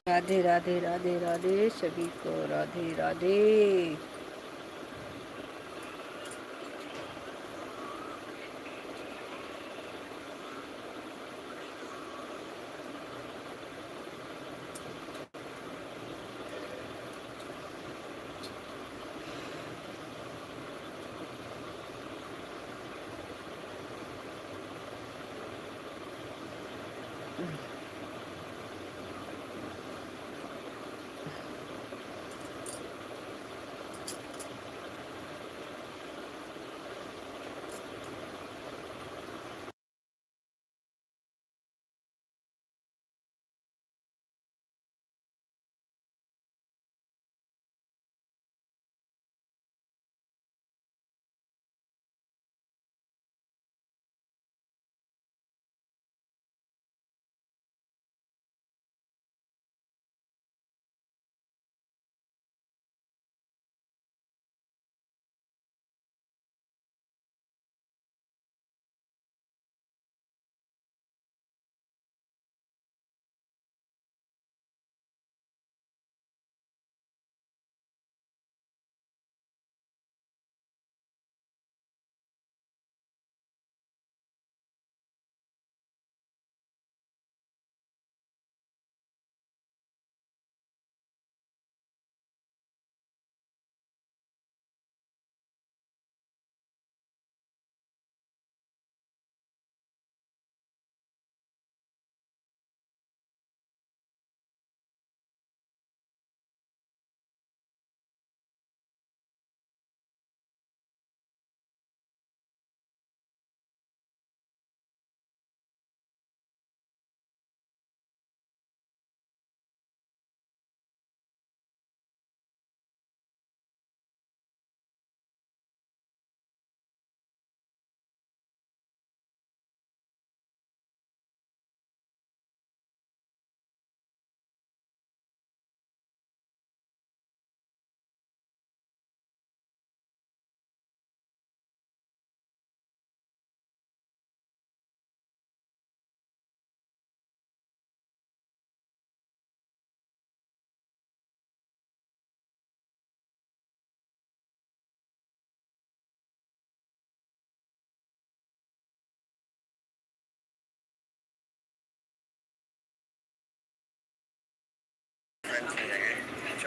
राधे राधे राधे राधे सभी को राधे राधे।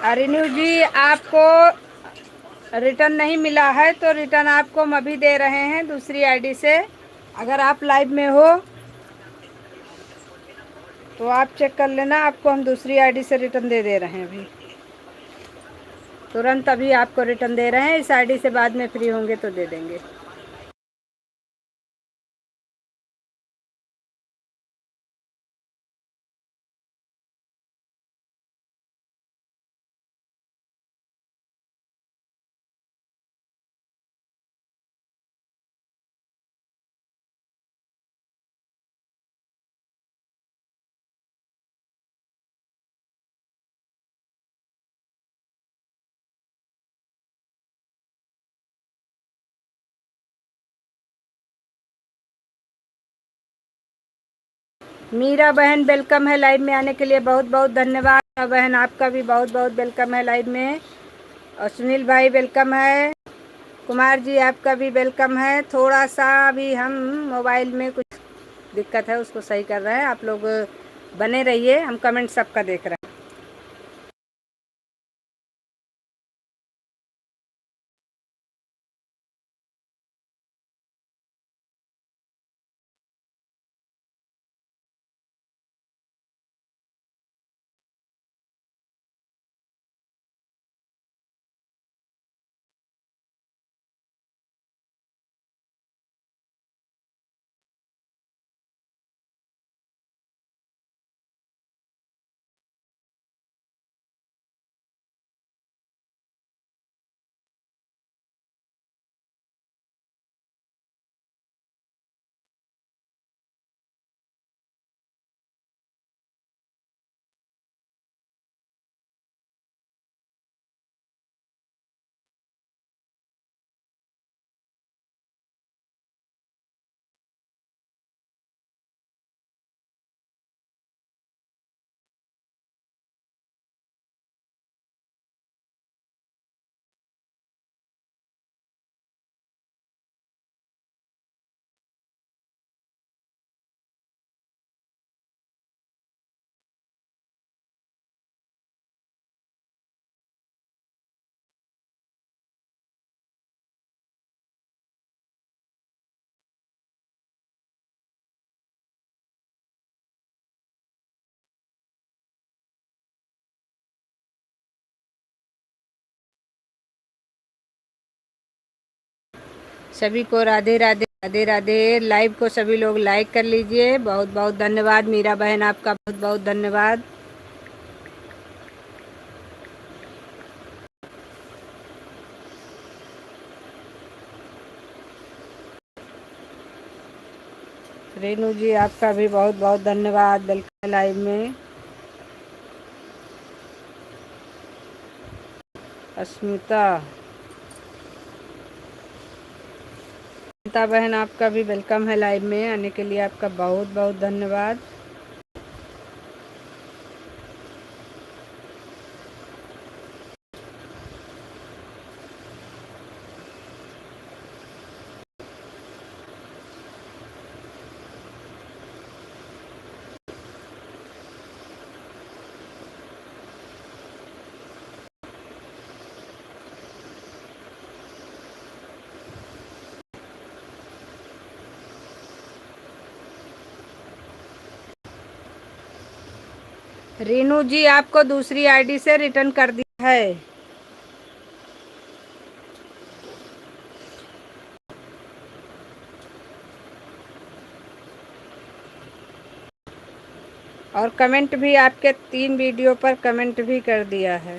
अरिनु जी, आपको रिटर्न नहीं मिला है तो रिटर्न आपको हम अभी दे रहे हैं दूसरी आईडी से। अगर आप लाइव में हो तो आप चेक कर लेना, आपको हम दूसरी आईडी से रिटर्न दे रहे हैं अभी तुरंत। अभी आपको रिटर्न दे रहे हैं, इस आईडी से बाद में फ्री होंगे तो दे देंगे। मीरा बहन वेलकम है लाइव में आने के लिए, बहुत बहुत धन्यवाद। मीरा बहन आपका भी बहुत बहुत वेलकम है लाइव में। और सुनील भाई वेलकम है। कुमार जी आपका भी वेलकम है। थोड़ा सा भी हम मोबाइल में कुछ दिक्कत है, उसको सही कर रहे हैं। आप लोग बने रहिए, हम कमेंट सबका देख रहे हैं। सभी को राधे राधे राधे राधे। लाइव को सभी लोग लाइक कर लीजिए। बहुत बहुत धन्यवाद मीरा बहन, आपका बहुत बहुत धन्यवाद। रेनू जी आपका भी बहुत बहुत धन्यवाद, वेलकम लाइव में। अस्मिता बहन आपका भी वेलकम है लाइव में आने के लिए, आपका बहुत बहुत धन्यवाद। रेनू जी आपको दूसरी आईडी से रिटर्न कर दिया है। और कमेंट भी आपके 3 वीडियो पर कमेंट भी कर दिया है।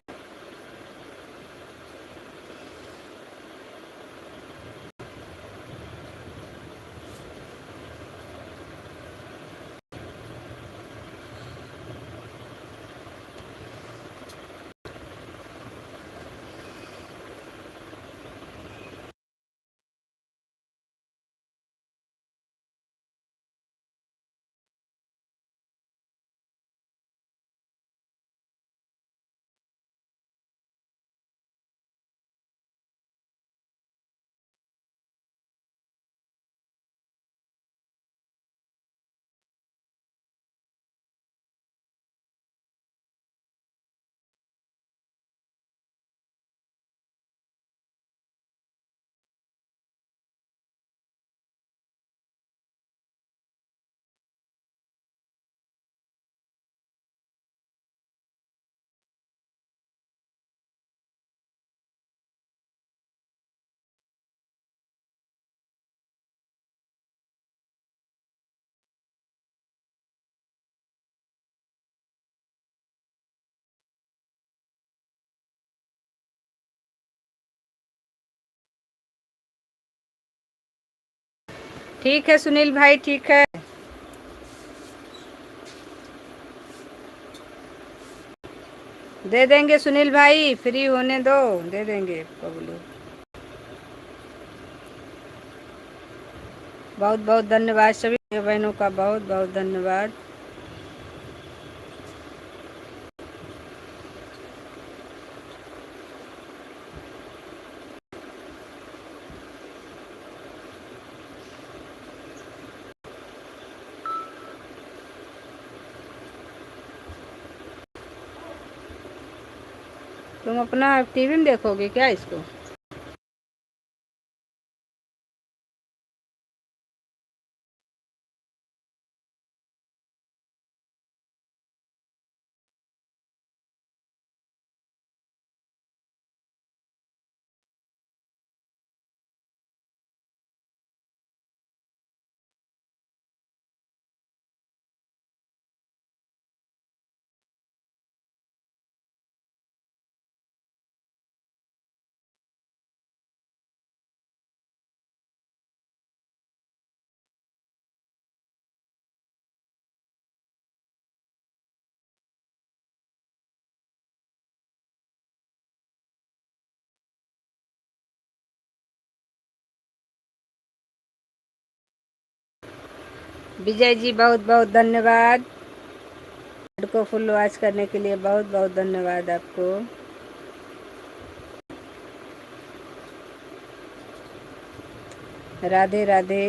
ठीक है सुनील भाई, ठीक है, दे देंगे सुनील भाई, फ्री होने दो, दे देंगे बबलू। बहुत बहुत धन्यवाद सभी बहनों का, बहुत बहुत धन्यवाद। तुम अपना टीवी में देखोगे क्या इसको? विजय जी बहुत बहुत धन्यवाद, को फुल वॉच करने के लिए बहुत बहुत धन्यवाद आपको। राधे राधे।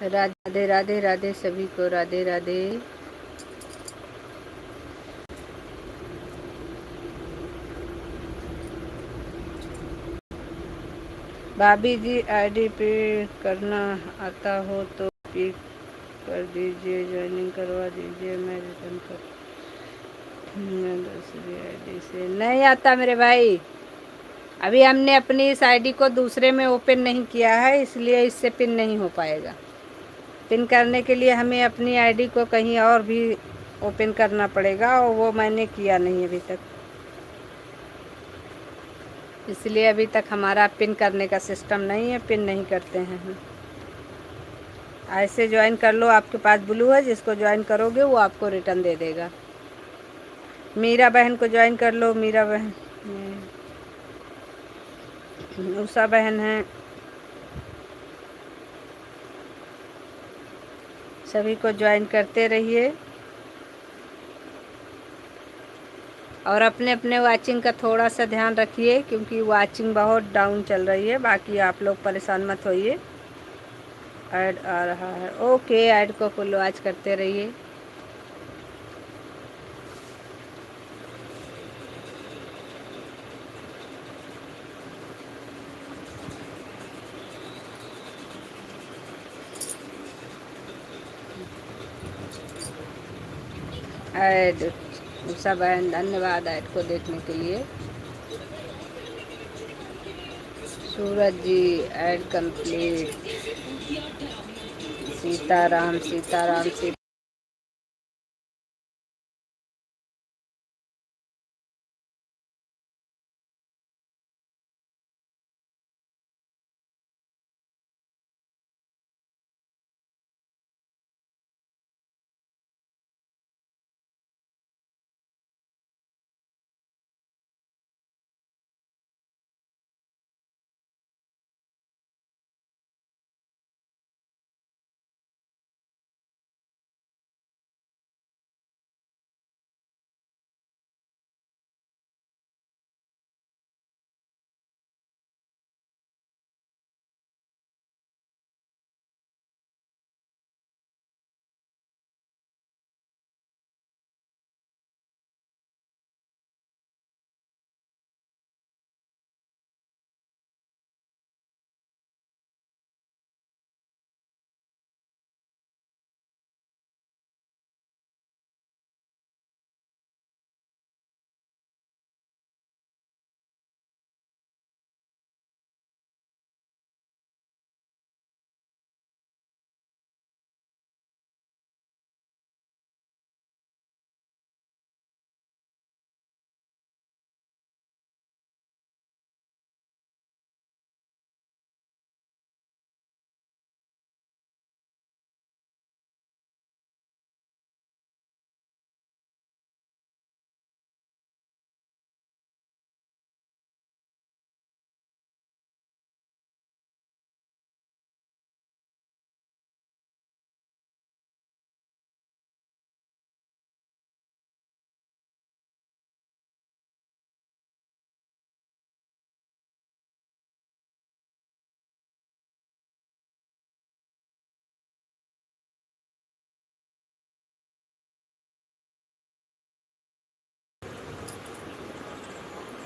राधे राधे राधे सभी को राधे राधे। भाभी जी आईडी पे करना आता हो तो पिक कर दीजिए, ज्वाइनिंग करवा दीजिए, मैं रिटर्न कर दूसरी आईडी से। नहीं आता मेरे भाई, अभी हमने अपनी इस आईडी को दूसरे में ओपन नहीं किया है, इसलिए इससे पिन नहीं हो पाएगा। पिन करने के लिए हमें अपनी आईडी को कहीं और भी ओपन करना पड़ेगा, और वो मैंने किया नहीं अभी तक, इसलिए अभी तक हमारा पिन करने का सिस्टम नहीं है, पिन नहीं करते हैं हम। ऐसे ज्वाइन कर लो, आपके पास ब्लू है, जिसको ज्वाइन करोगे वो आपको रिटर्न दे देगा। मीरा बहन को ज्वाइन कर लो, मीरा बहन, उषा बहन है, सभी को ज्वाइन करते रहिए। और अपने अपने वाचिंग का थोड़ा सा ध्यान रखिए, क्योंकि वाचिंग बहुत डाउन चल रही है। बाकी आप लोग परेशान मत होइए। ऐड आ रहा है, ओके, ऐड को फुल वॉच करते रहिए। ऐड उषा बहन, धन्यवाद ऐड को देखने के लिए। सूरज जी ऐड कंप्लीट। सीताराम सीताराम सीता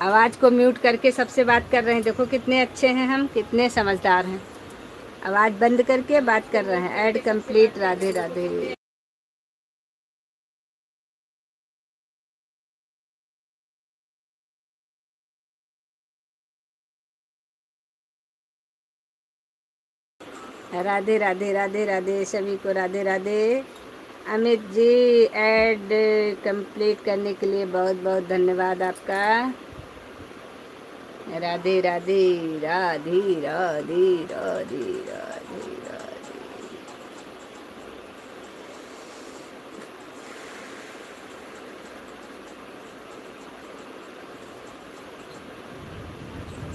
आवाज़ को म्यूट करके सबसे बात कर रहे हैं। देखो कितने अच्छे हैं हम, कितने समझदार हैं। आवाज़ बंद करके बात कर रहे हैं। Ad complete, Radhe Radhe. राधे राधे राधे राधे सभी को राधे राधे। अमित जी ऐड कंप्लीट करने के लिए बहुत बहुत धन्यवाद आपका। राधे राधे राधे राधे राधे राधे राधे।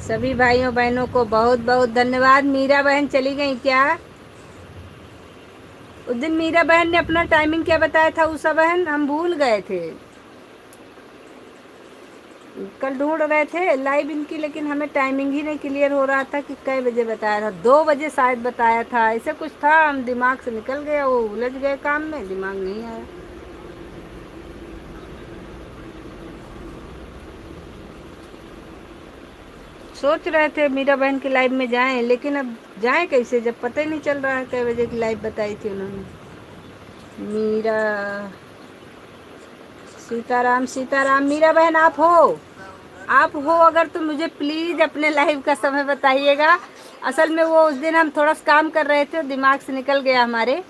सभी भाइयों बहनों को बहुत बहुत धन्यवाद। मीरा बहन चली गई क्या? उस दिन मीरा बहन ने अपना टाइमिंग क्या बताया था? उषा बहन हम भूल गए थे, कल ढूंढ रहे थे लाइव इनकी, लेकिन हमें टाइमिंग ही नहीं क्लियर हो रहा था कि कै बजे बताया था। 2 बजे शायद बताया था, ऐसे कुछ था। हम दिमाग से निकल गया, वो उलझ गए काम में, दिमाग नहीं आया। सोच रहे थे मीरा बहन की लाइव में जाएं, लेकिन अब जाएं कैसे जब पता ही नहीं चल रहा है कै बजे की लाइव बताई थी उन्होंने। मीरा, सीताराम सीताराम। मीरा बहन आप हो? आप हो अगर तो मुझे प्लीज़ अपने लाइव का समय बताइएगा। असल में वो उस दिन हम थोड़ा सा काम कर रहे थे, दिमाग से निकल गया हमारे।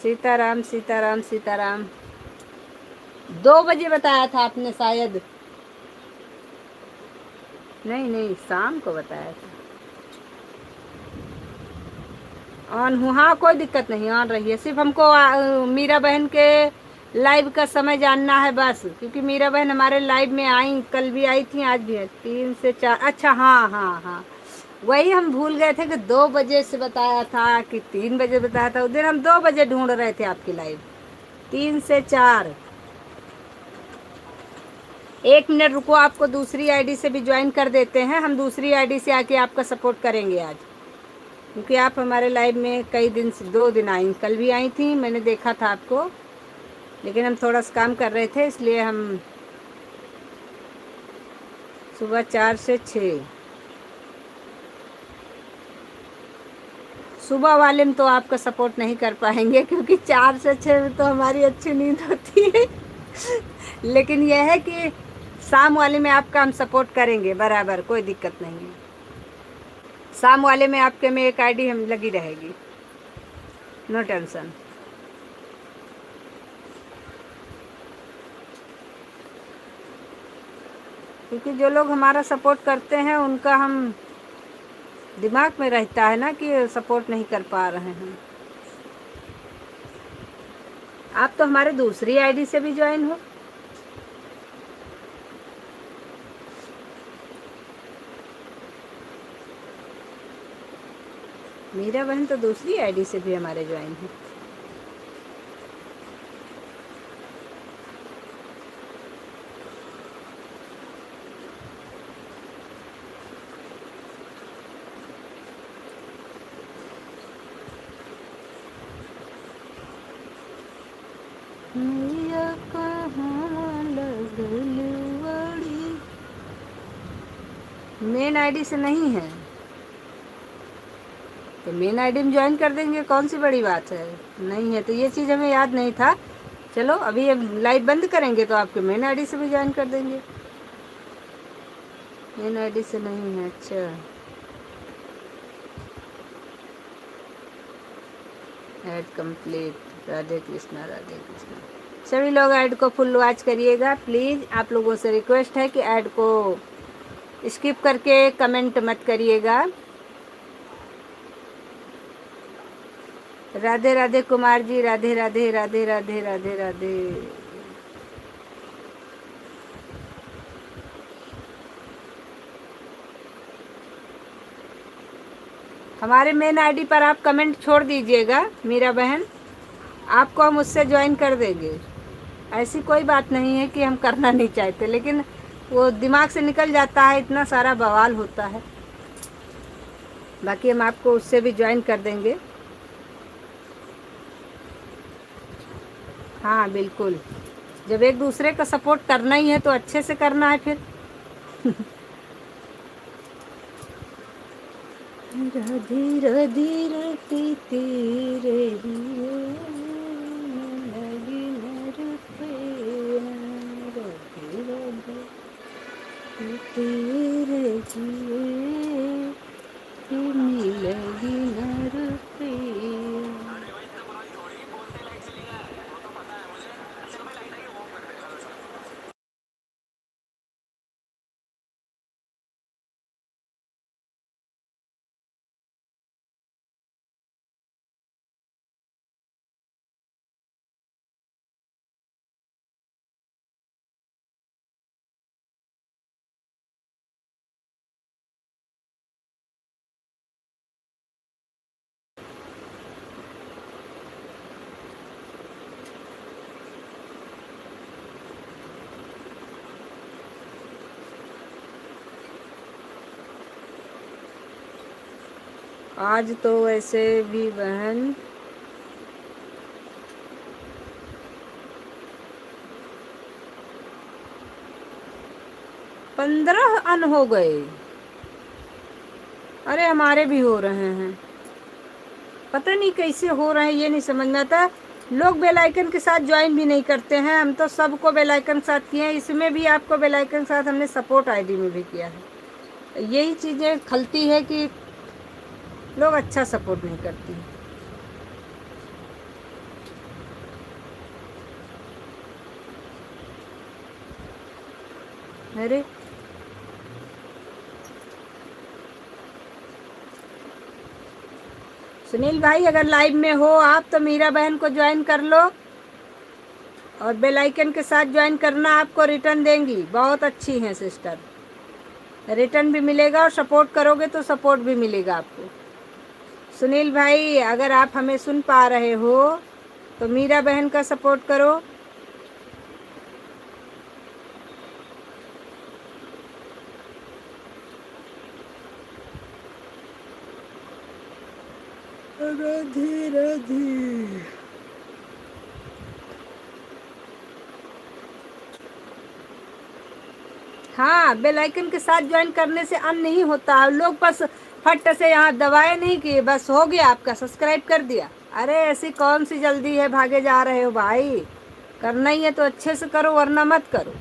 सीताराम सीताराम सीताराम। 2 बजे बताया था आपने शायद। नहीं नहीं, शाम को बताया था। ऑन हूँ, हाँ कोई दिक्कत नहीं, ऑन रहिए। सिर्फ हमको मीरा बहन के लाइव का समय जानना है बस, क्योंकि मीरा बहन हमारे लाइव में आई, कल भी आई थी, आज भी है। 3 से 4, अच्छा हाँ हाँ हाँ, वही हम भूल गए थे कि 2 बजे से बताया था कि 3 बजे बताया था। उस दिन हम 2 बजे ढूंढ रहे थे आपकी लाइव, 3 से 4। 1 मिनट रुको, आपको दूसरी आईडी से भी ज्वाइन कर देते हैं। हम दूसरी आईडी से आके आपका सपोर्ट करेंगे आज, क्योंकि आप हमारे लाइव में कई दिन से 2 दिन आई, कल भी आई थी, मैंने देखा था आपको, लेकिन हम थोड़ा सा काम कर रहे थे, इसलिए हम सुबह 4 से 6। सुबह वाले में तो आपका सपोर्ट नहीं कर पाएंगे, क्योंकि 4 से 6 में तो हमारी अच्छी नींद होती है। लेकिन यह है कि शाम वाले में आपका हम सपोर्ट करेंगे बराबर, कोई दिक्कत नहीं है। शाम वाले में आपके में एक आईडी हम लगी रहेगी, नो टेंशन। क्योंकि जो लोग हमारा सपोर्ट करते हैं उनका हम दिमाग में रहता है ना कि सपोर्ट नहीं कर पा रहे हैं। आप तो हमारे दूसरी आईडी से भी ज्वाइन हो। मीरा बहन तो दूसरी आईडी से भी हमारे ज्वाइन है। मेन आईडी से नहीं है तो मेन आईडी में ज्वाइन कर देंगे, कौन सी बड़ी बात है। नहीं है तो ये चीज़ हमें याद नहीं था। चलो अभी हम लाइव बंद करेंगे तो आपके मेन आईडी से भी ज्वाइन कर देंगे। मेन आईडी से नहीं है, अच्छा। Ad complete. राधे कृष्णा राधे कृष्णा। सभी लोग ऐड को फुल वॉच करिएगा प्लीज़। आप लोगों से रिक्वेस्ट है कि ऐड को स्किप करके कमेंट मत करिएगा। राधे राधे कुमार जी, राधे राधे राधे राधे राधे राधे। हमारे मेन आईडी पर आप कमेंट छोड़ दीजिएगा मीरा बहन, आपको हम उससे ज्वाइन कर देंगे। ऐसी कोई बात नहीं है कि हम करना नहीं चाहते, लेकिन वो दिमाग से निकल जाता है, इतना सारा बवाल होता है। बाकी हम आपको उससे भी ज्वाइन कर देंगे। हाँ बिल्कुल, जब एक दूसरे का सपोर्ट करना ही है तो अच्छे से करना है फिर। राधे राधे राधे तेरे लगी न राधे राधे तेरे जिए मिलगी न रुपया। आज तो वैसे भी बहन पंद्रह अन हो गए। अरे हमारे भी हो रहे हैं, पता नहीं कैसे हो रहे हैं, ये नहीं समझ में आता। लोग बेल आइकन के साथ ज्वाइन भी नहीं करते हैं। हम तो सबको बेल आइकन के साथ किए हैं, इसमें भी आपको बेल आइकन के साथ हमने सपोर्ट आईडी में भी किया है। यही चीज़ें खलती है कि लोग अच्छा सपोर्ट नहीं करती हैं। अरे सुनील भाई, अगर लाइव में हो आप तो मीरा बहन को ज्वाइन कर लो और बेल आइकन के साथ ज्वाइन करना। आपको रिटर्न देंगी, बहुत अच्छी हैं सिस्टर। रिटर्न भी मिलेगा और सपोर्ट करोगे तो सपोर्ट भी मिलेगा आपको। सुनील भाई, अगर आप हमें सुन पा रहे हो तो मीरा बहन का सपोर्ट करो। राधे राधे। हाँ, बेल आइकन के साथ ज्वाइन करने से अन नहीं होता। लोग बस फट से यहाँ दबाए नहीं कि बस हो गया आपका, सब्सक्राइब कर दिया। अरे ऐसी कौन सी जल्दी है, भागे जा रहे हो भाई। करना ही है तो अच्छे से करो, वरना मत करो।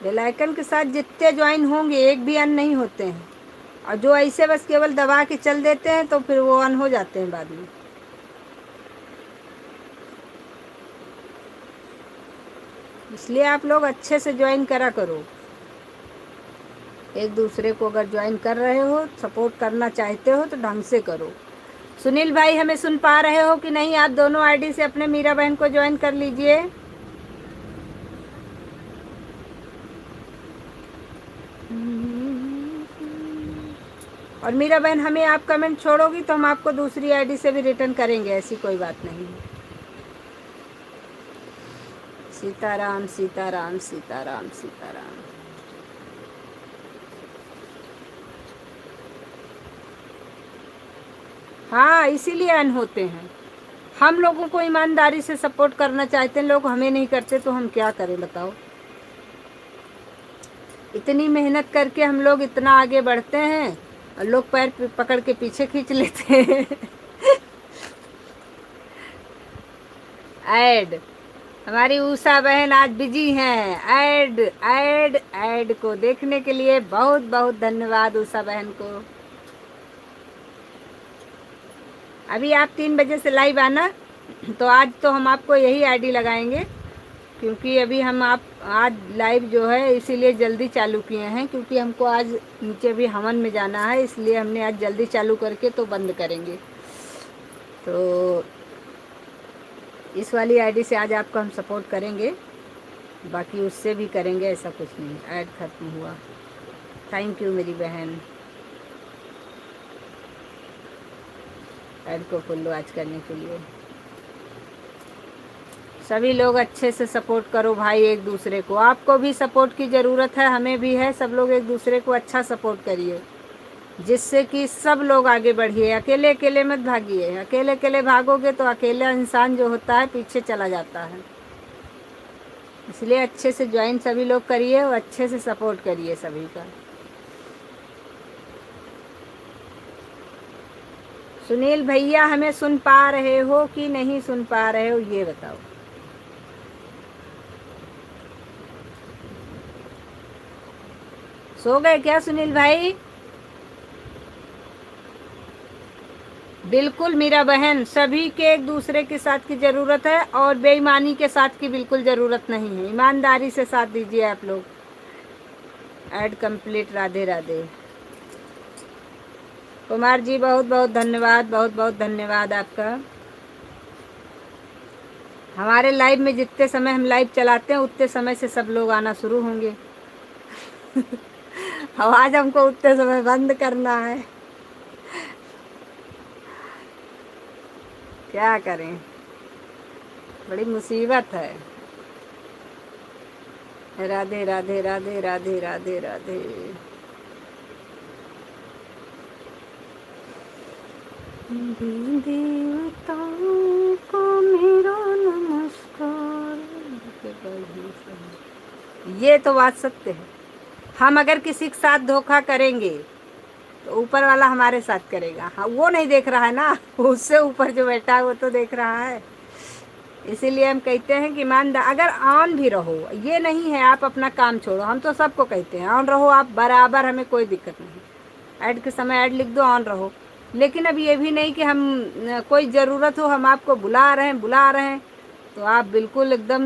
बेल आइकन के साथ जितने ज्वाइन होंगे एक भी अन नहीं होते हैं, और जो ऐसे बस केवल दबा के चल देते हैं तो फिर वो अन हो जाते हैं बाद में। इसलिए आप लोग अच्छे से ज्वाइन करा करो। एक दूसरे को अगर ज्वाइन कर रहे हो, सपोर्ट करना चाहते हो तो ढंग से करो। सुनील भाई, हमें सुन पा रहे हो कि नहीं? आप दोनों आईडी से अपने मीरा बहन को ज्वाइन कर लीजिए। और मीरा बहन, हमें आप कमेंट छोड़ोगी तो हम आपको दूसरी आईडी से भी रिटर्न करेंगे, ऐसी कोई बात नहीं। सीताराम सीताराम सीताराम सीताराम। हाँ, इसीलिए अन होते हैं। हम लोगों को ईमानदारी से सपोर्ट करना चाहते हैं, लोग हमें नहीं करते तो हम क्या करें बताओ। इतनी मेहनत करके हम लोग इतना आगे बढ़ते हैं और लोग पैर पकड़ के पीछे खींच लेते हैं। ऐड, हमारी उषा बहन आज बिजी हैं। ऐड ऐड ऐड को देखने के लिए बहुत बहुत धन्यवाद उषा बहन को। अभी आप 3 बजे से लाइव आना, तो आज तो हम आपको यही आईडी लगाएंगे, क्योंकि अभी हम आज लाइव जो है इसीलिए जल्दी चालू किए हैं, क्योंकि हमको आज नीचे भी हवन में जाना है, इसलिए हमने आज जल्दी चालू करके तो बंद करेंगे। तो इस वाली आईडी से आज आपको हम सपोर्ट करेंगे, बाकी उससे भी करेंगे, ऐसा कुछ नहीं। ऐड खत्म हुआ। थैंक यू मेरी बहन, ऐड को फॉलो आज करने के लिए। सभी लोग अच्छे से सपोर्ट करो भाई एक दूसरे को। आपको भी सपोर्ट की ज़रूरत है, हमें भी है। सब लोग एक दूसरे को अच्छा सपोर्ट करिए, जिससे कि सब लोग आगे बढ़िए। अकेले अकेले मत भागिए। अकेले अकेले भागोगे तो अकेला इंसान जो होता है पीछे चला जाता है। इसलिए अच्छे से ज्वाइन सभी लोग करिए और अच्छे से सपोर्ट करिए सभी का। सुनील भैया, हमें सुन पा रहे हो कि नहीं सुन पा रहे हो, ये बताओ। सो गए क्या सुनील भाई? बिल्कुल मीरा बहन, सभी के एक दूसरे के साथ की ज़रूरत है और बेईमानी के साथ की बिल्कुल ज़रूरत नहीं है। ईमानदारी से साथ दीजिए आप लोग। Ad complete. राधे राधे। कुमार जी, बहुत बहुत धन्यवाद, बहुत बहुत धन्यवाद आपका। हमारे लाइव में जितने समय हम लाइव चलाते हैं उतने समय से सब लोग आना शुरू होंगे। आवाज़ हमको उतने समय बंद करना है, क्या करें, बड़ी मुसीबत है। राधे राधे राधे राधे राधे राधे। देवताओं को मेरा नमस्कार। ये तो बात सत्य है। हम अगर किसी के साथ धोखा करेंगे तो ऊपर वाला हमारे साथ करेगा। हाँ, वो नहीं देख रहा है ना, उससे ऊपर जो बैठा है वो तो देख रहा है। इसीलिए हम कहते हैं कि ईमानदार अगर ऑन भी रहो, ये नहीं है आप अपना काम छोड़ो। हम तो सबको कहते हैं ऑन रहो आप बराबर, हमें कोई दिक्कत नहीं। ऐड के समय ऐड लिख दो, ऑन रहो। लेकिन अब ये भी नहीं कि हम कोई ज़रूरत हो हम आपको बुला रहे हैं तो आप बिल्कुल एकदम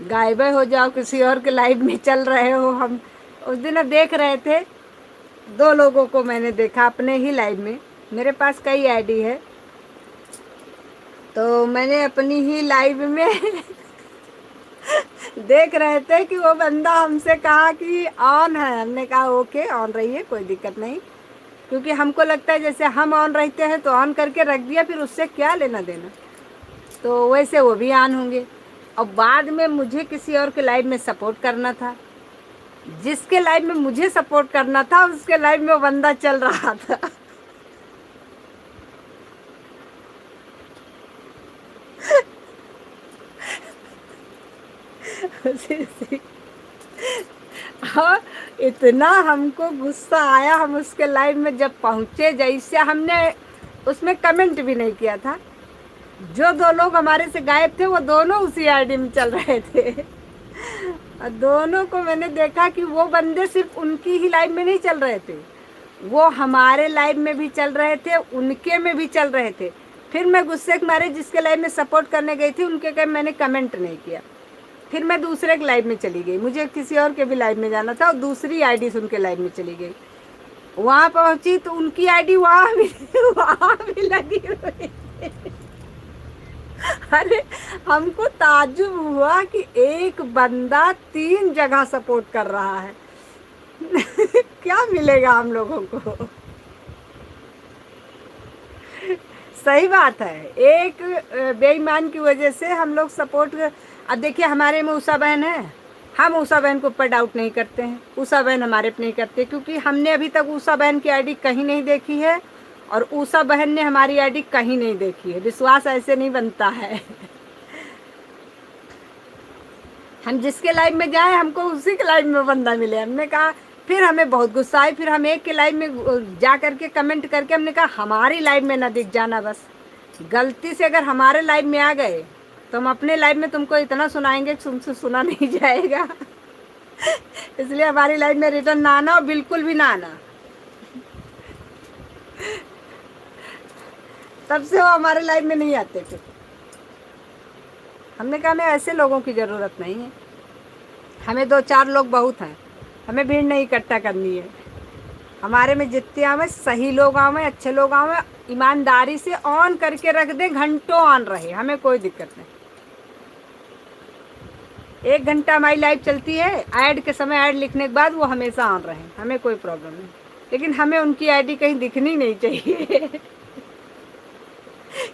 गायब हो जाओ, किसी और के लाइव में चल रहे हो। हम उस दिन देख रहे थे, 2 लोगों को मैंने देखा अपने ही लाइव में। मेरे पास कई आईडी है, तो मैंने अपनी ही लाइव में देख रहे थे कि वो बंदा हमसे कहा कि ऑन है। हमने कहा ओके ऑन रहिए, कोई दिक्कत नहीं। क्योंकि हमको लगता है जैसे हम ऑन रहते हैं तो ऑन करके रख दिया, फिर उससे क्या लेना देना। तो वैसे वो भी ऑन होंगे। और बाद में मुझे किसी और के लाइव में सपोर्ट करना था, जिसके लाइव में मुझे सपोर्ट करना था उसके लाइव में वो बंदा चल रहा था। और इतना हमको गुस्सा आया, हम उसके लाइव में जब पहुंचे, जैसे हमने उसमें कमेंट भी नहीं किया था, जो 2 लोग हमारे से गायब थे वो दोनों उसी आईडी में चल रहे थे। और दोनों को मैंने देखा कि वो बंदे सिर्फ उनकी ही लाइव में नहीं चल रहे थे, वो हमारे लाइव में भी चल रहे थे, उनके में भी चल रहे थे। फिर मैं गुस्से के मारे जिसके लाइव में सपोर्ट करने गई थी उनके के मैंने कमेंट नहीं किया। फिर मैं दूसरे के लाइव में चली गई, मुझे किसी और के भी लाइव में जाना था और दूसरी आईडी से उनके लाइव में चली गई। वहाँ पहुँची तो उनकी आईडी वहाँ भी लगी हुई। अरे हमको ताज्जुब हुआ कि एक बंदा 3 जगह सपोर्ट कर रहा है। क्या मिलेगा हम लोगों को। सही बात है, एक बेईमान की वजह से हम लोग सपोर्ट। अब देखिए हमारे में उषा बहन है, हम उषा बहन के ऊपर डाउट नहीं करते हैं, उषा बहन हमारे पे नहीं करते, क्योंकि हमने अभी तक उषा बहन की आईडी कहीं नहीं देखी है और उषा बहन ने हमारी आईडी कहीं नहीं देखी है। विश्वास ऐसे नहीं बनता है। हम जिसके लाइव में जाए हमको उसी के लाइव में बंदा मिले। हमने कहा, फिर हमें बहुत गुस्सा आई, फिर हम एक के लाइव में जा करके कमेंट करके हमने कहा हमारी लाइव में ना दिख जाना, बस गलती से अगर हमारे लाइव में आ गए तो हम अपने लाइव में तुमको इतना सुनाएंगे कि तुमसे सुना नहीं जाएगा। इसलिए हमारी लाइव में रिटर्न ना आना और बिल्कुल भी ना आना। तब से वो हमारे लाइव में नहीं आते थे। हमने कहा हमें ऐसे लोगों की ज़रूरत नहीं है, हमें 2-4 लोग बहुत हैं, हमें भीड़ नहीं इकट्ठा करनी है। हमारे में जितने आवे सही लोग आवे, अच्छे लोग आवे, ईमानदारी से ऑन करके रख दें, घंटों ऑन रहे, हमें कोई दिक्कत नहीं। 1 घंटा हमारी लाइव चलती है, ऐड के समय ऐड लिखने के बाद वो हमेशा ऑन रहे, हमें कोई प्रॉब्लम नहीं। लेकिन हमें उनकी आईडी कहीं दिखनी नहीं चाहिए।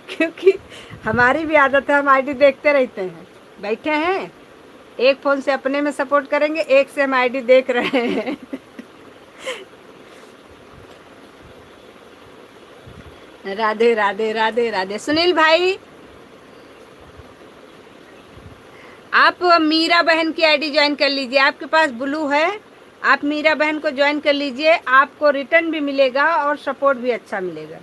क्योंकि हमारी भी आदत है, हम आईडी देखते रहते हैं। बैठे हैं, एक फ़ोन से अपने में सपोर्ट करेंगे, एक से हम आईडी देख रहे हैं। राधे राधे राधे राधे। सुनील भाई, आप मीरा बहन की आईडी ज्वाइन कर लीजिए, आपके पास ब्लू है, आप मीरा बहन को ज्वाइन कर लीजिए, आपको रिटर्न भी मिलेगा और सपोर्ट भी अच्छा मिलेगा।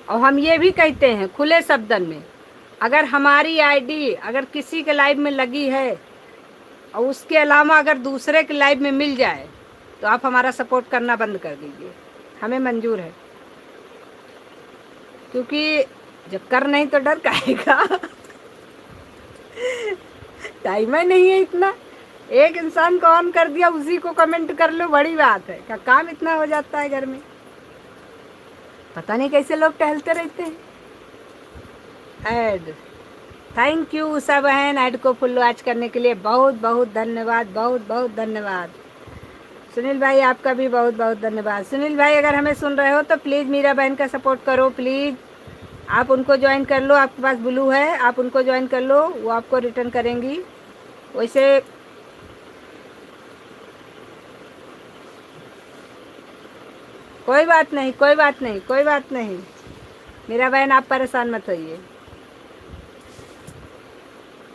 और हम ये भी कहते हैं खुले शब्दन में, अगर हमारी आईडी अगर किसी के लाइव में लगी है और उसके अलावा अगर दूसरे के लाइव में मिल जाए तो आप हमारा सपोर्ट करना बंद कर दीजिए, हमें मंजूर है। क्योंकि जब कर नहीं तो डर काहेगा। टाइम ही नहीं है इतना, एक इंसान को ऑन कर दिया उसी को कमेंट कर लो, बड़ी बात है। क्या काम इतना हो जाता है घर में, पता नहीं कैसे लोग टहलते रहते हैं। ऐड थैंक यू उषा बहन, ऐड को फुल वॉच करने के लिए बहुत बहुत धन्यवाद, बहुत बहुत धन्यवाद। सुनील भाई आपका भी बहुत बहुत धन्यवाद। सुनील भाई अगर हमें सुन रहे हो तो प्लीज़ मीरा बहन का सपोर्ट करो प्लीज़। आप उनको ज्वाइन कर लो, आपके पास ब्लू है, आप उनको ज्वाइन कर लो, वो आपको रिटर्न करेंगी। वैसे कोई बात नहीं, कोई बात नहीं, कोई बात नहीं मीरा बहन, आप परेशान मत होइए।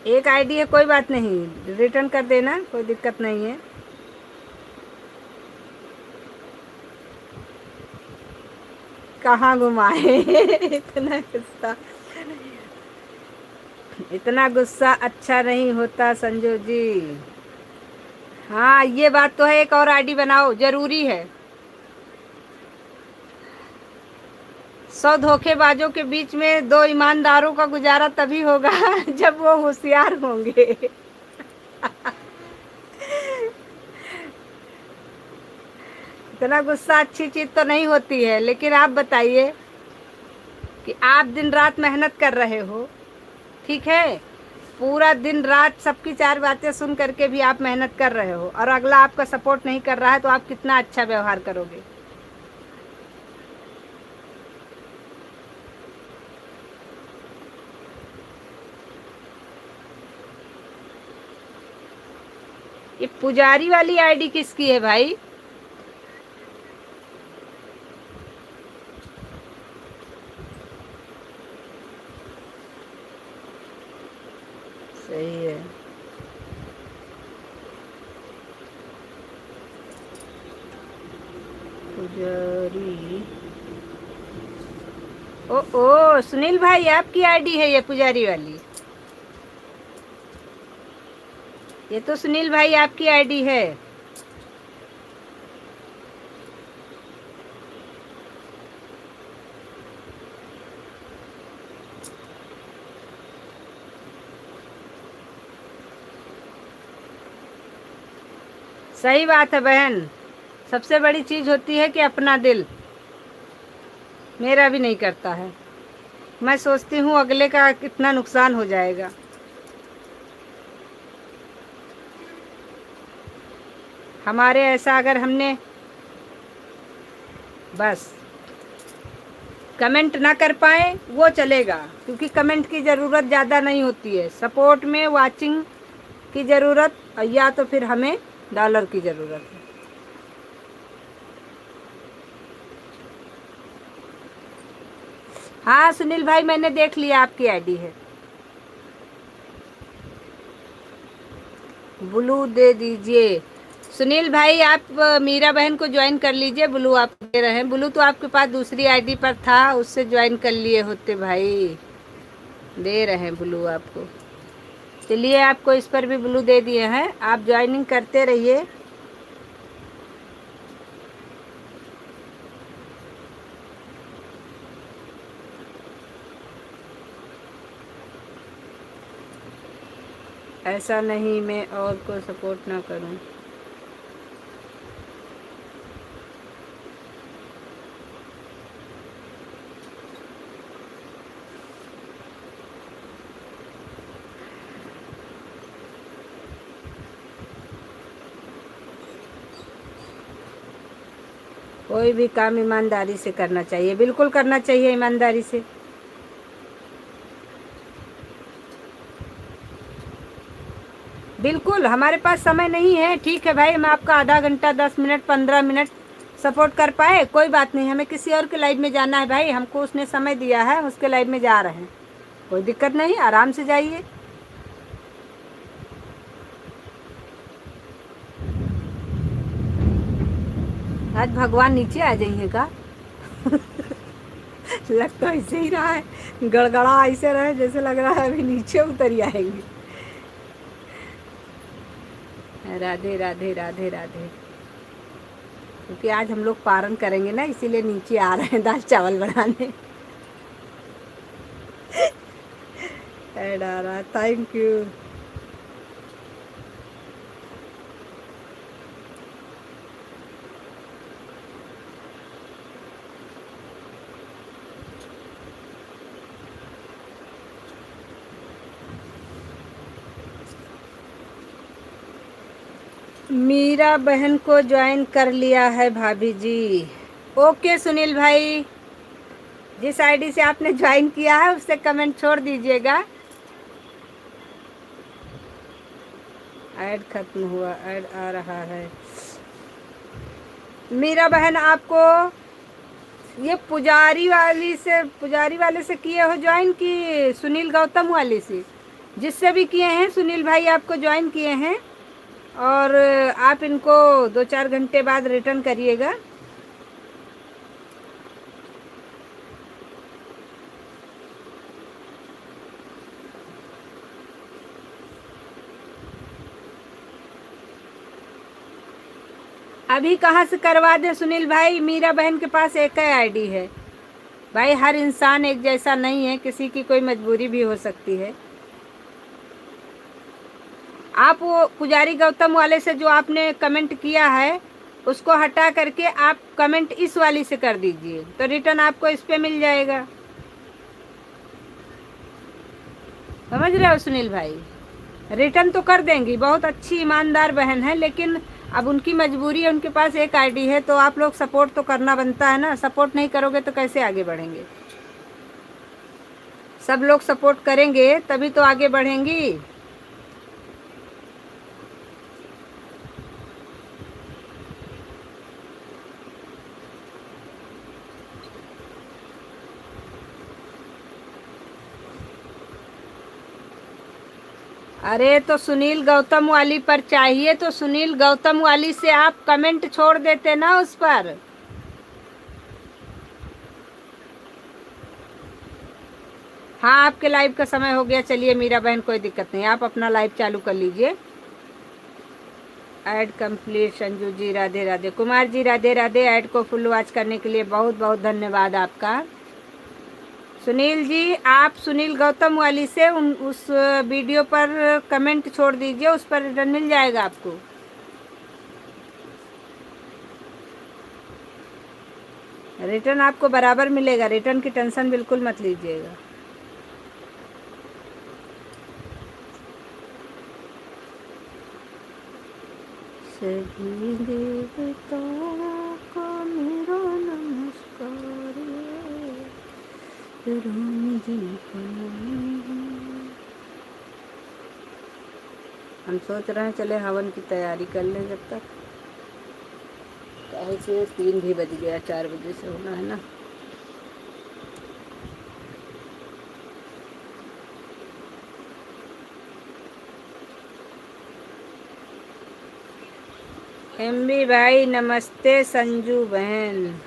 एक आईडी है, कोई बात नहीं, रिटर्न कर देना, कोई दिक्कत नहीं है। कहाँ घुमाए इतना गुस्सा, इतना गुस्सा अच्छा नहीं होता संजू जी। हाँ ये बात तो है, एक और आईडी बनाओ, जरूरी है। 100 धोखेबाजों के बीच में 2 ईमानदारों का गुजारा तभी होगा जब वो होशियार होंगे इतना गुस्सा अच्छी चीज तो नहीं होती है, लेकिन आप बताइए कि आप दिन रात मेहनत कर रहे हो, ठीक है, पूरा दिन रात सबकी 4 बातें सुन करके भी आप मेहनत कर रहे हो, और अगला आपका सपोर्ट नहीं कर रहा है, तो आप कितना अच्छा व्यवहार करोगे। ये पुजारी वाली आईडी किसकी है भाई? सही है। पुजारी, ओ ओ सुनील भाई आपकी आईडी है ये पुजारी वाली? ये तो सुनील भाई आपकी आईडी है। सही बात है बहन, सबसे बड़ी चीज होती है कि अपना दिल। मेरा भी नहीं करता है, मैं सोचती हूँ अगले का कितना नुकसान हो जाएगा। हमारे ऐसा अगर हमने बस कमेंट ना कर पाए वो चलेगा, क्योंकि कमेंट की ज़रूरत ज़्यादा नहीं होती है, सपोर्ट में वाचिंग की ज़रूरत, या तो फिर हमें डॉलर की ज़रूरत है। हाँ सुनील भाई मैंने देख लिया, आपकी आईडी है। ब्लू दे दीजिए सुनील भाई, आप मीरा बहन को ज्वाइन कर लीजिए, ब्लू आप दे रहे हैं। ब्लू तो आपके पास दूसरी आईडी पर था, उससे ज्वाइन कर लिए होते भाई, दे रहे हैं ब्लू आपको। चलिए आपको इस पर भी ब्लू दे दिए हैं, आप ज्वाइनिंग करते रहिए। ऐसा नहीं मैं और को सपोर्ट ना करूं। कोई भी काम ईमानदारी से करना चाहिए, बिल्कुल करना चाहिए ईमानदारी से। बिल्कुल, हमारे पास समय नहीं है, ठीक है भाई, हम आपका आधा घंटा 10 मिनट 15 मिनट सपोर्ट कर पाए, कोई बात नहीं, हमें किसी और के लाइव में जाना है भाई, हमको उसने समय दिया है, उसके लाइव में जा रहे हैं, कोई दिक्कत नहीं, आराम से जाइए। आज भगवान नीचे आ जाइए का लग तो ऐसे ही रहा है, गड़गड़ा ऐसे रहे जैसे लग रहा है अभी नीचे उतर आएंगे। राधे राधे राधे राधे। क्योंकि आज हम लोग पारण करेंगे ना, इसीलिए नीचे आ रहे हैं दाल चावल बनाने। डारा थैंक यू। मीरा बहन को ज्वाइन कर लिया है भाभी जी। ओके सुनील भाई, जिस आईडी से आपने ज्वाइन किया है उससे कमेंट छोड़ दीजिएगा। ऐड खत्म हुआ, ऐड आ रहा है। मीरा बहन आपको ये पुजारी वाले से किए हो ज्वाइन कि सुनील गौतम वाले से? जिससे भी किए हैं सुनील भाई आपको ज्वाइन किए हैं, और आप इनको 2-4 घंटे बाद रिटर्न करिएगा। अभी कहाँ से करवा दें सुनील भाई? मीरा बहन के पास एक ही आईडी है भाई। हर इंसान एक जैसा नहीं है, किसी की कोई मजबूरी भी हो सकती है। आप वो पुजारी गौतम वाले से जो आपने कमेंट किया है उसको हटा करके आप कमेंट इस वाली से कर दीजिए, तो रिटर्न आपको इस पे मिल जाएगा। समझ रहे हो सुनील भाई? रिटर्न तो कर देंगी, बहुत अच्छी ईमानदार बहन है, लेकिन अब उनकी मजबूरी है, उनके पास एक आईडी है, तो आप लोग सपोर्ट तो करना बनता है ना। सपोर्ट नहीं करोगे तो कैसे आगे बढ़ेंगे? सब लोग सपोर्ट करेंगे तभी तो आगे बढ़ेंगी। अरे तो सुनील गौतम वाली पर चाहिए तो सुनील गौतम वाली से आप कमेंट छोड़ देते ना उस पर। हाँ, आपके लाइव का समय हो गया। चलिए मीरा बहन, कोई दिक्कत नहीं, आप अपना लाइव चालू कर लीजिए। Ad complete. Sanju ji Radhe Radhe. Kumar ji Radhe Radhe. Ad को फुल वॉच करने के लिए बहुत बहुत धन्यवाद आपका। सुनील जी, आप सुनील गौतम वाली से उस वीडियो पर कमेंट छोड़ दीजिए, उस पर रिटर्न मिल जाएगा आपको। रिटर्न आपको बराबर मिलेगा, रिटर्न की टेंशन बिल्कुल मत लीजिएगा। सभी देवताओं को मेरा नमस्कार। राम जी को हम सोच रहे हैं चले हवन की तैयारी कर लें जब तक। कहे से 3 भी बज गया, 4 बजे से होना है ना। एमबी भाई नमस्ते। संजू बहन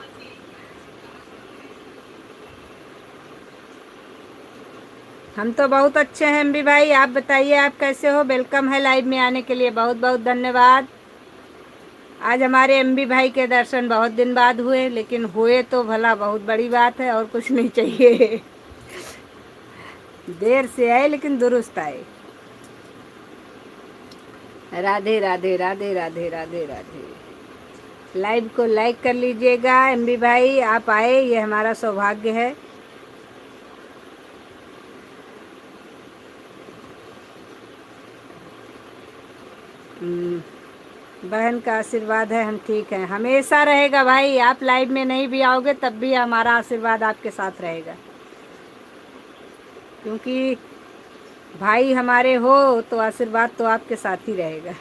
हम तो बहुत अच्छे हैं। एमबी भाई आप बताइए, आप कैसे हो? वेलकम है लाइव में आने के लिए, बहुत बहुत धन्यवाद। आज हमारे एमबी भाई के दर्शन बहुत दिन बाद हुए, लेकिन हुए तो भला बहुत बड़ी बात है, और कुछ नहीं चाहिए। देर से आए लेकिन दुरुस्त आए। राधे राधे राधे राधे राधे राधे। लाइव को लाइक कर लीजिएगा। एमबी भाई आप आए, ये हमारा सौभाग्य है। बहन का आशीर्वाद है, हम ठीक हैं। हमेशा रहेगा भाई, आप लाइव में नहीं भी आओगे तब भी हमारा आशीर्वाद आपके साथ रहेगा, क्योंकि भाई हमारे हो तो आशीर्वाद तो आपके साथ ही रहेगा।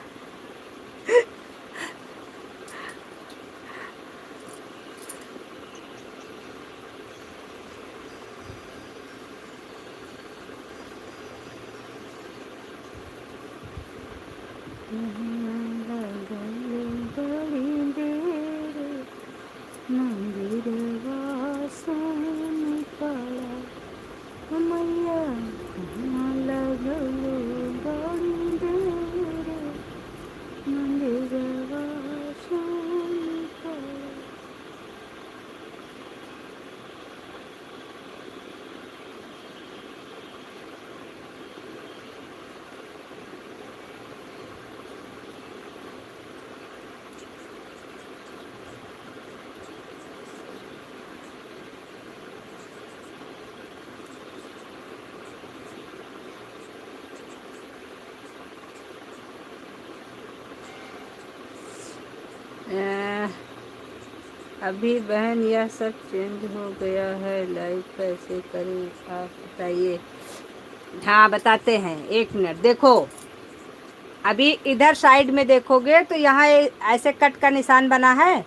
अभी बहन यह सब चेंज हो गया है, लाइव कैसे करें आप बताइए। हाँ बताते हैं, 1 मिनट देखो। अभी इधर साइड में देखोगे तो यहाँ ऐसे कट का निशान बना है,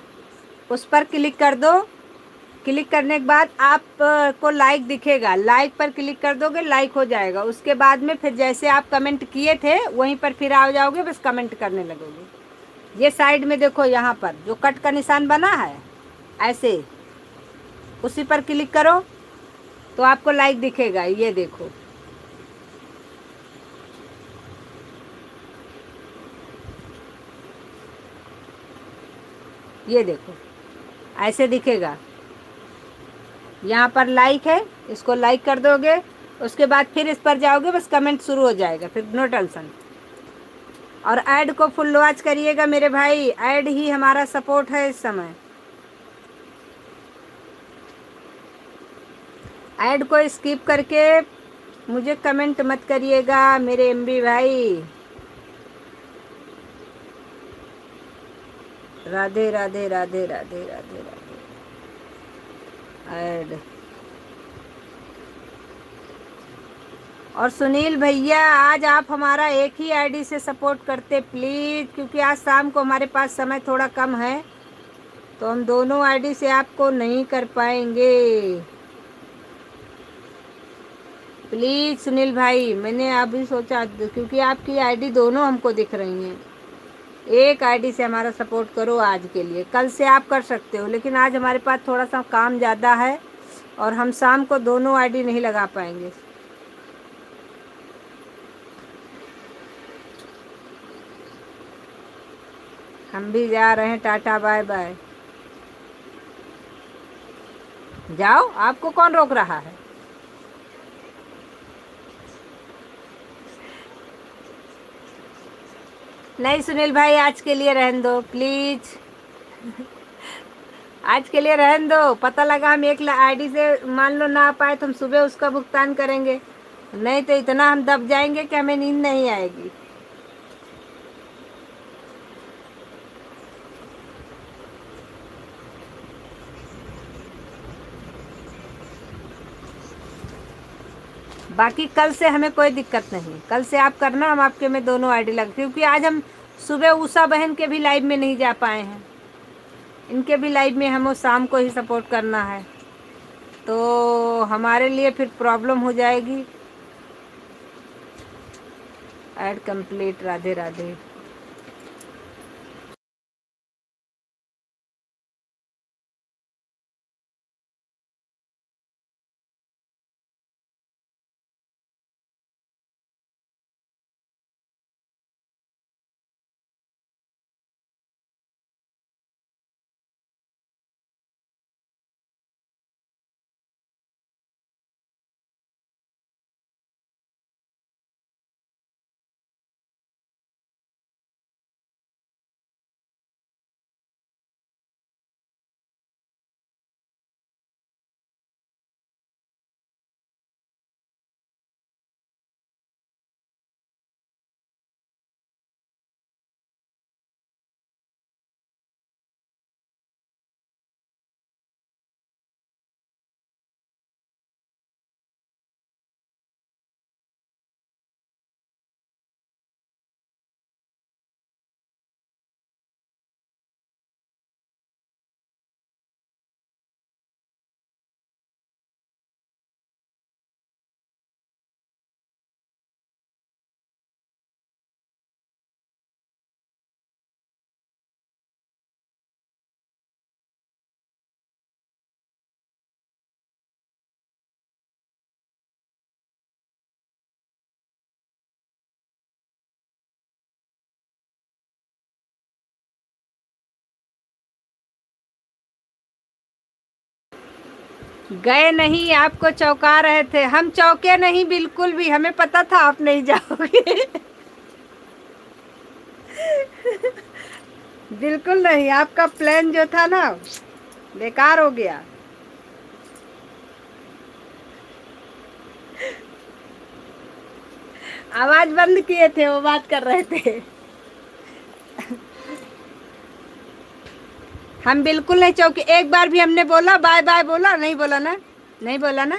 उस पर क्लिक कर दो। क्लिक करने के बाद आप को लाइक दिखेगा, लाइक पर क्लिक कर दोगे, लाइक हो जाएगा। उसके बाद में फिर जैसे आप कमेंट किए थे वहीं पर फिर आ जाओगे, बस कमेंट करने लगोगे। ये साइड में देखो, यहाँ पर जो कट का निशान बना है ऐसे, उसी पर क्लिक करो तो आपको लाइक दिखेगा। ये देखो, ये देखो ऐसे दिखेगा। यहाँ पर लाइक है, इसको लाइक कर दोगे। उसके बाद फिर इस पर जाओगे, बस कमेंट शुरू हो जाएगा, फिर नो टेंशन। और ऐड को फुल वॉच करिएगा मेरे भाई, ऐड ही हमारा सपोर्ट है इस समय। ऐड को स्किप करके मुझे कमेंट मत करिएगा मेरे एमबी भाई। राधे राधे राधे राधे राधे राधे। ऐड। और सुनील भैया, आज आप हमारा एक ही आईडी से सपोर्ट करते प्लीज़, क्योंकि आज शाम को हमारे पास समय थोड़ा कम है, तो हम दोनों आईडी से आपको नहीं कर पाएंगे। प्लीज़ सुनील भाई, मैंने अभी सोचा, क्योंकि आपकी आईडी दोनों हमको दिख रही हैं। एक आईडी से हमारा सपोर्ट करो आज के लिए, कल से आप कर सकते हो, लेकिन आज हमारे पास थोड़ा सा काम ज़्यादा है और हम शाम को दोनों आईडी नहीं लगा पाएंगे। हम भी जा रहे हैं, टाटा बाय बाय। जाओ, आपको कौन रोक रहा है। नहीं सुनील भाई, आज के लिए रहने दो प्लीज। आज के लिए रहने दो। पता लगा हम एक आईडी से मान लो ना आ पाए तो हम सुबह उसका भुगतान करेंगे, नहीं तो इतना हम दब जाएंगे कि हमें नींद नहीं आएगी। बाकी कल से हमें कोई दिक्कत नहीं, कल से आप करना, हम आपके में दोनों आईडी लग, क्योंकि आज हम सुबह उषा बहन के भी लाइव में नहीं जा पाए हैं, इनके भी लाइव में हमें शाम को ही सपोर्ट करना है, तो हमारे लिए फिर प्रॉब्लम हो जाएगी। Ad complete. राधे राधे। गए नहीं, आपको चौंका रहे थे। हम चौंके नहीं बिल्कुल भी, हमें पता था आप नहीं जाओगे। बिल्कुल नहीं, आपका प्लान जो था ना बेकार हो गया। आवाज बंद किए थे, वो बात कर रहे थे। हम बिल्कुल नहीं चौंके। एक बार भी हमने बोला बाय बाय, बोला नहीं, बोला ना, नहीं बोला ना।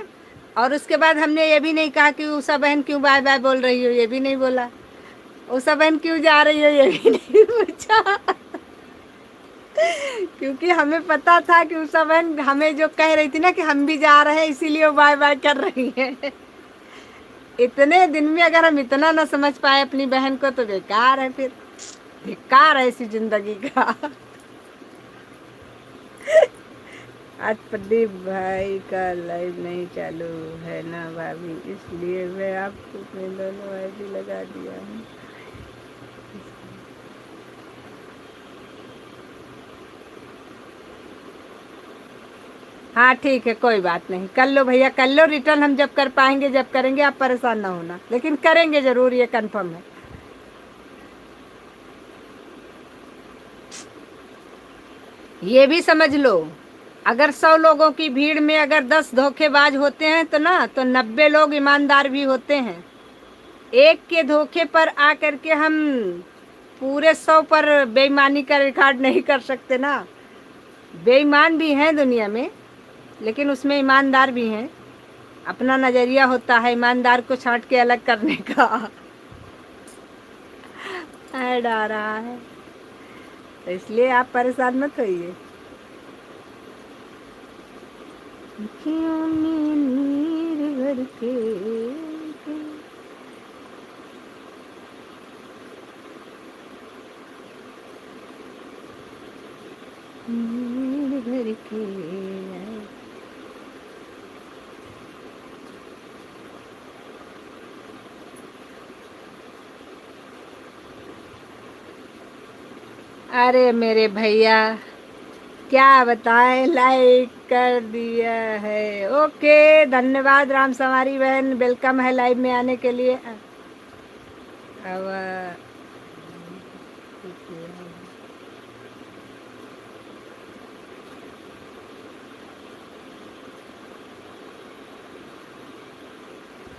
और उसके बाद हमने ये भी नहीं कहा कि उषा बहन क्यों बाय बाय बोल रही हो, ये भी नहीं बोला। उषा बहन क्यों जा रही हो, ये भी नहीं पूछा। क्योंकि हमें पता था कि उषा बहन हमें जो कह रही थी ना कि हम भी जा रहे हैं, इसीलिए वो बाय बाय कर रही है। इतने दिन में अगर हम इतना ना समझ पाए अपनी बहन को तो बेकार है, फिर बेकार है इसी जिंदगी का। आज प्रदीप भाई का लाइव नहीं चालू है ना भाभी, इसलिए मैं आपको अपने दोनों आईडी लगा दिया हूँ। हाँ ठीक है, कोई बात नहीं, कर लो भैया, कर लो रिटर्न। हम जब कर पाएंगे, जब करेंगे, आप परेशान ना होना, लेकिन करेंगे जरूर, ये कंफर्म है। ये भी समझ लो, अगर 100 लोगों की भीड़ में अगर 10 धोखेबाज होते हैं तो ना, तो 90 लोग ईमानदार भी होते हैं। एक के धोखे पर आकर के हम पूरे 100 पर बेईमानी का रिकॉर्ड नहीं कर सकते ना। बेईमान भी हैं दुनिया में, लेकिन उसमें ईमानदार भी हैं। अपना नजरिया होता है ईमानदार को छांट के अलग करने का। ऐड आ रहा है, तो इसलिए आप परेशान मत होइए। अखियों में नीर भर के, नीर भर के आए। अरे मेरे भैया क्या बताएं, लाइक कर दिया है। ओके, धन्यवाद राम सवारी बहन, वेलकम है लाइव में आने के लिए। अब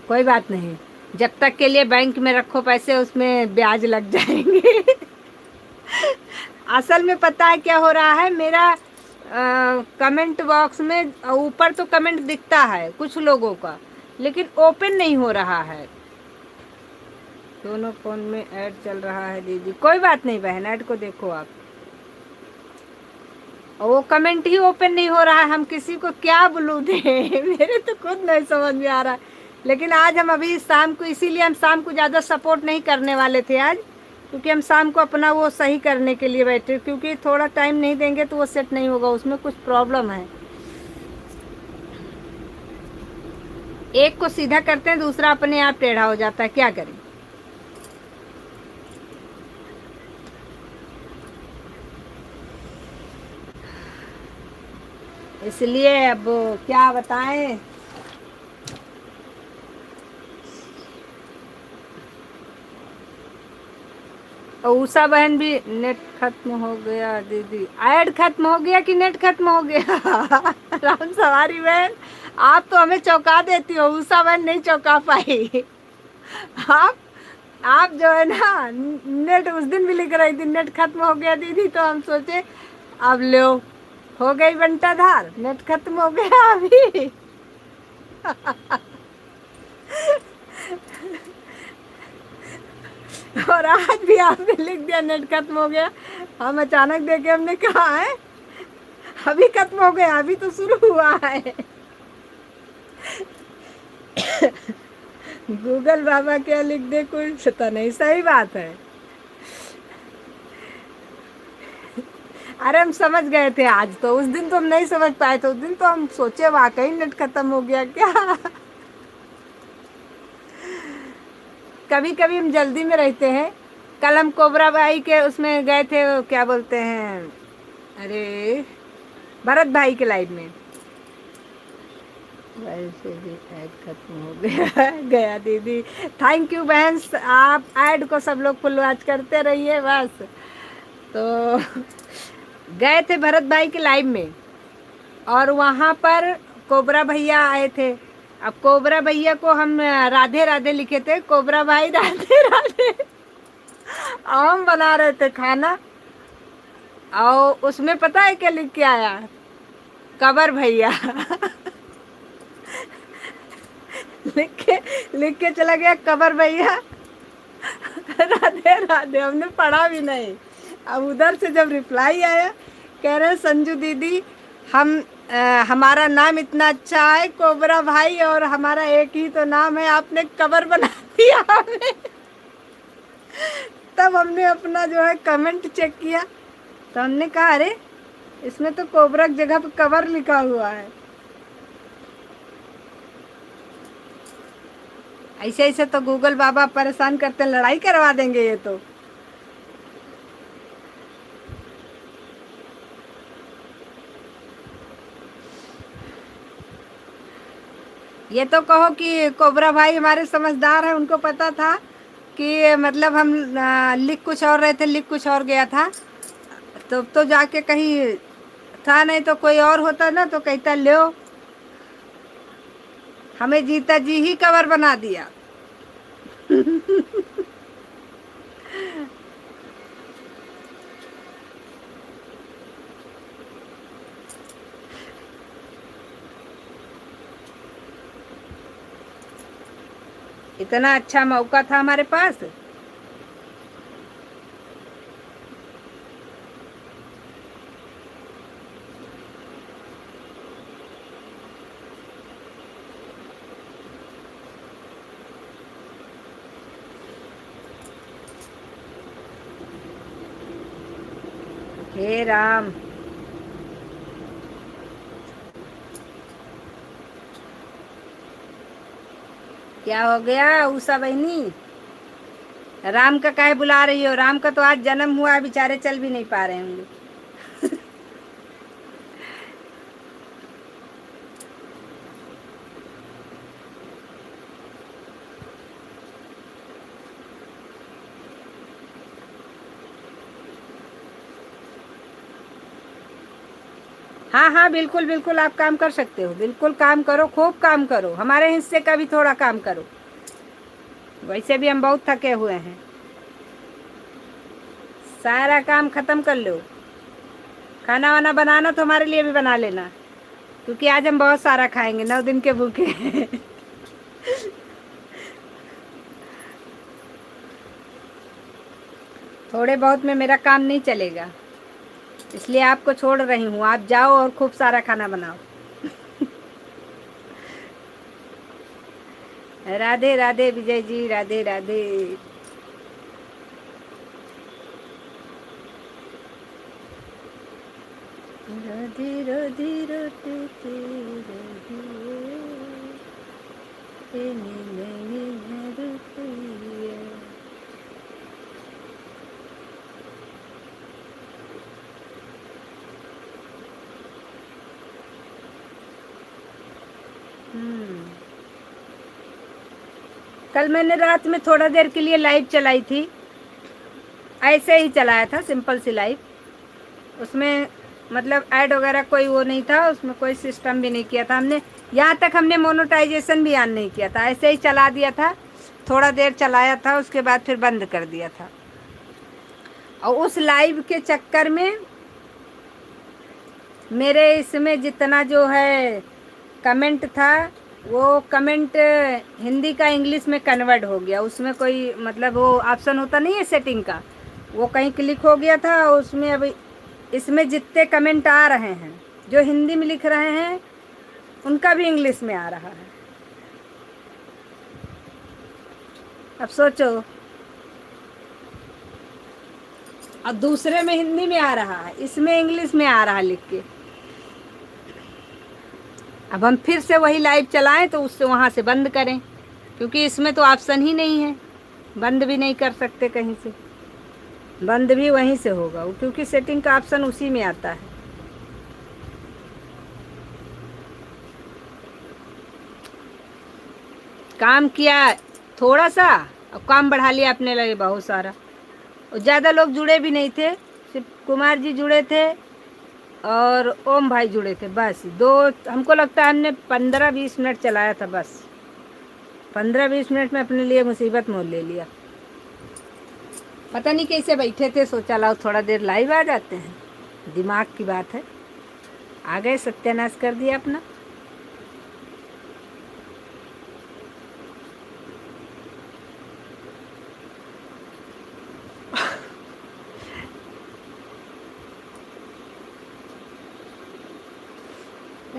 कोई बात नहीं, जब तक के लिए बैंक में रखो पैसे, उसमें ब्याज लग जाएंगे। असल में पता है क्या हो रहा है, मेरा कमेंट बॉक्स में ऊपर तो कमेंट दिखता है कुछ लोगों का, लेकिन ओपन नहीं हो रहा है। दोनों फोन में ऐड चल रहा है दीदी। कोई बात नहीं बहन, ऐड को देखो आप, वो कमेंट ही ओपन नहीं हो रहा है। हम किसी को क्या बोलूं दे। मेरे तो खुद नहीं समझ में आ रहा। लेकिन आज हम अभी शाम को, इसीलिए हम शाम को ज़्यादा सपोर्ट नहीं करने वाले थे आज, क्योंकि हम शाम को अपना वो सही करने के लिए बैठे, क्योंकि थोड़ा टाइम नहीं देंगे तो वो सेट नहीं होगा, उसमें कुछ प्रॉब्लम है। एक को सीधा करते हैं, दूसरा अपने आप टेढ़ा हो जाता है, क्या करें। इसलिए अब क्या बताएं। और उषा बहन भी, नेट खत्म हो गया दीदी। ऐड खत्म हो गया कि नेट खत्म हो गया? राम सवारी बहन, आप तो हमें चौंका देती हो, उषा बहन नहीं चौंका पाई। आप आप जो है ना, नेट उस दिन भी लिख रही थी नेट खत्म हो गया दीदी, तो हम सोचे अब लो, हो गई बंटाधार, नेट खत्म हो गया अभी। और आज भी आपने लिख दिया नेट खत्म हो गया। हम अचानक देखे, हमने कहा है अभी खत्म हो गया, अभी तो शुरू हुआ है। गूगल बाबा क्या लिख दे, कोई पता नहीं। सही बात है। अरे हम समझ गए थे आज, तो उस दिन तो हम नहीं समझ पाए थे। उस दिन तो हम सोचे वाकई नेट खत्म हो गया क्या। कभी कभी हम जल्दी में रहते हैं। कल हम कोबरा भाई के उसमें गए थे, क्या बोलते हैं, अरे भरत भाई के लाइव में, वैसे भी ऐड खत्म हो गया। गया दीदी। थैंक यू बहन, आप ऐड को सब लोग फुल वॉच करते रहिए बस। तो गए थे भरत भाई के लाइव में, और वहाँ पर कोबरा भैया आए थे। अब कोबरा भैया को हम राधे राधे लिखे थे, कोबरा भाई राधे राधे। हम बना रहे थे खाना, और उसमें पता है क्या लिख के आया? कबर भैया। लिख के चला गया कबर भैया। राधे राधे, हमने पढ़ा भी नहीं। अब उधर से जब रिप्लाई आया, कह रहे संजू दीदी हमारा नाम इतना अच्छा है कोबरा भाई, और हमारा एक ही तो नाम है, आपने कबर बना दिया हमें। तब हमने अपना जो है कमेंट चेक किया, तो हमने कहा अरे इसमें तो कोबरा की जगह पे कबर लिखा हुआ है। ऐसे ऐसे तो गूगल बाबा परेशान करते, लड़ाई करवा देंगे ये तो। ये तो कहो कि कोबरा भाई हमारे समझदार हैं, उनको पता था कि मतलब हम लिख कुछ और रहे थे, लिख कुछ और गया था। तो जाके कहीं था, नहीं तो कोई और होता ना तो कहता लो हमें जीता जी ही कवर बना दिया। इतना अच्छा मौका था हमारे पास। हे राम, क्या हो गया उषा बहनी? राम का काहे बुला रही हो? राम का तो आज जन्म हुआ है, बेचारे चल भी नहीं पा रहे होंगे। हाँ हाँ, बिल्कुल बिल्कुल, आप काम कर सकते हो, बिल्कुल काम करो, खूब काम करो, हमारे हिस्से का भी थोड़ा काम करो। वैसे भी हम बहुत थके हुए हैं, सारा काम खत्म कर लो। खाना वाना बनाना तो हमारे लिए भी बना लेना, क्योंकि आज हम बहुत सारा खाएंगे, 9 दिन के भूखे हैं। थोड़े बहुत में मेरा काम नहीं चलेगा, इसलिए आपको छोड़ रही हूँ, आप जाओ और खूब सारा खाना बनाओ। राधे राधे विजय जी, राधे राधे। राधे राधे राधे कल मैंने रात में थोड़ा देर के लिए लाइव चलाई थी, ऐसे ही चलाया था, सिंपल सी लाइव। उसमें मतलब ऐड वगैरह कोई वो नहीं था, उसमें कोई सिस्टम भी नहीं किया था हमने, यहाँ तक हमने मोनेटाइजेशन भी ऑन नहीं किया था, ऐसे ही चला दिया था। थोड़ा देर चलाया था, उसके बाद फिर बंद कर दिया था। और उस लाइव के चक्कर में मेरे इसमें जितना जो है कमेंट था, वो कमेंट हिंदी का इंग्लिश में कन्वर्ट हो गया। उसमें कोई मतलब वो ऑप्शन होता नहीं है सेटिंग का, वो कहीं क्लिक हो गया था। उसमें अब इसमें जितने कमेंट आ रहे हैं जो हिंदी में लिख रहे हैं, उनका भी इंग्लिश में आ रहा है। अब सोचो, अब दूसरे में हिंदी में आ रहा है, इसमें इंग्लिश में आ रहा है लिख के। अब हम फिर से वही लाइव चलाएं तो उससे वहाँ से बंद करें, क्योंकि इसमें तो ऑप्शन ही नहीं है, बंद भी नहीं कर सकते कहीं से, बंद भी वहीं से होगा, क्योंकि सेटिंग का ऑप्शन उसी में आता है। काम किया थोड़ा सा और काम बढ़ा लिया अपने लगे बहुत सारा, और ज़्यादा लोग जुड़े भी नहीं थे, सिर्फ कुमार जी जुड़े थे और ओम भाई जुड़े थे, बस दो। हमको लगता है हमने 15-20 मिनट चलाया था, बस 15-20 मिनट में अपने लिए मुसीबत मोल ले लिया। पता नहीं कैसे बैठे थे, सोचा लाओ थोड़ा देर लाइव आ जाते हैं। दिमाग की बात है। आ गए, सत्यानाश कर दिया अपना।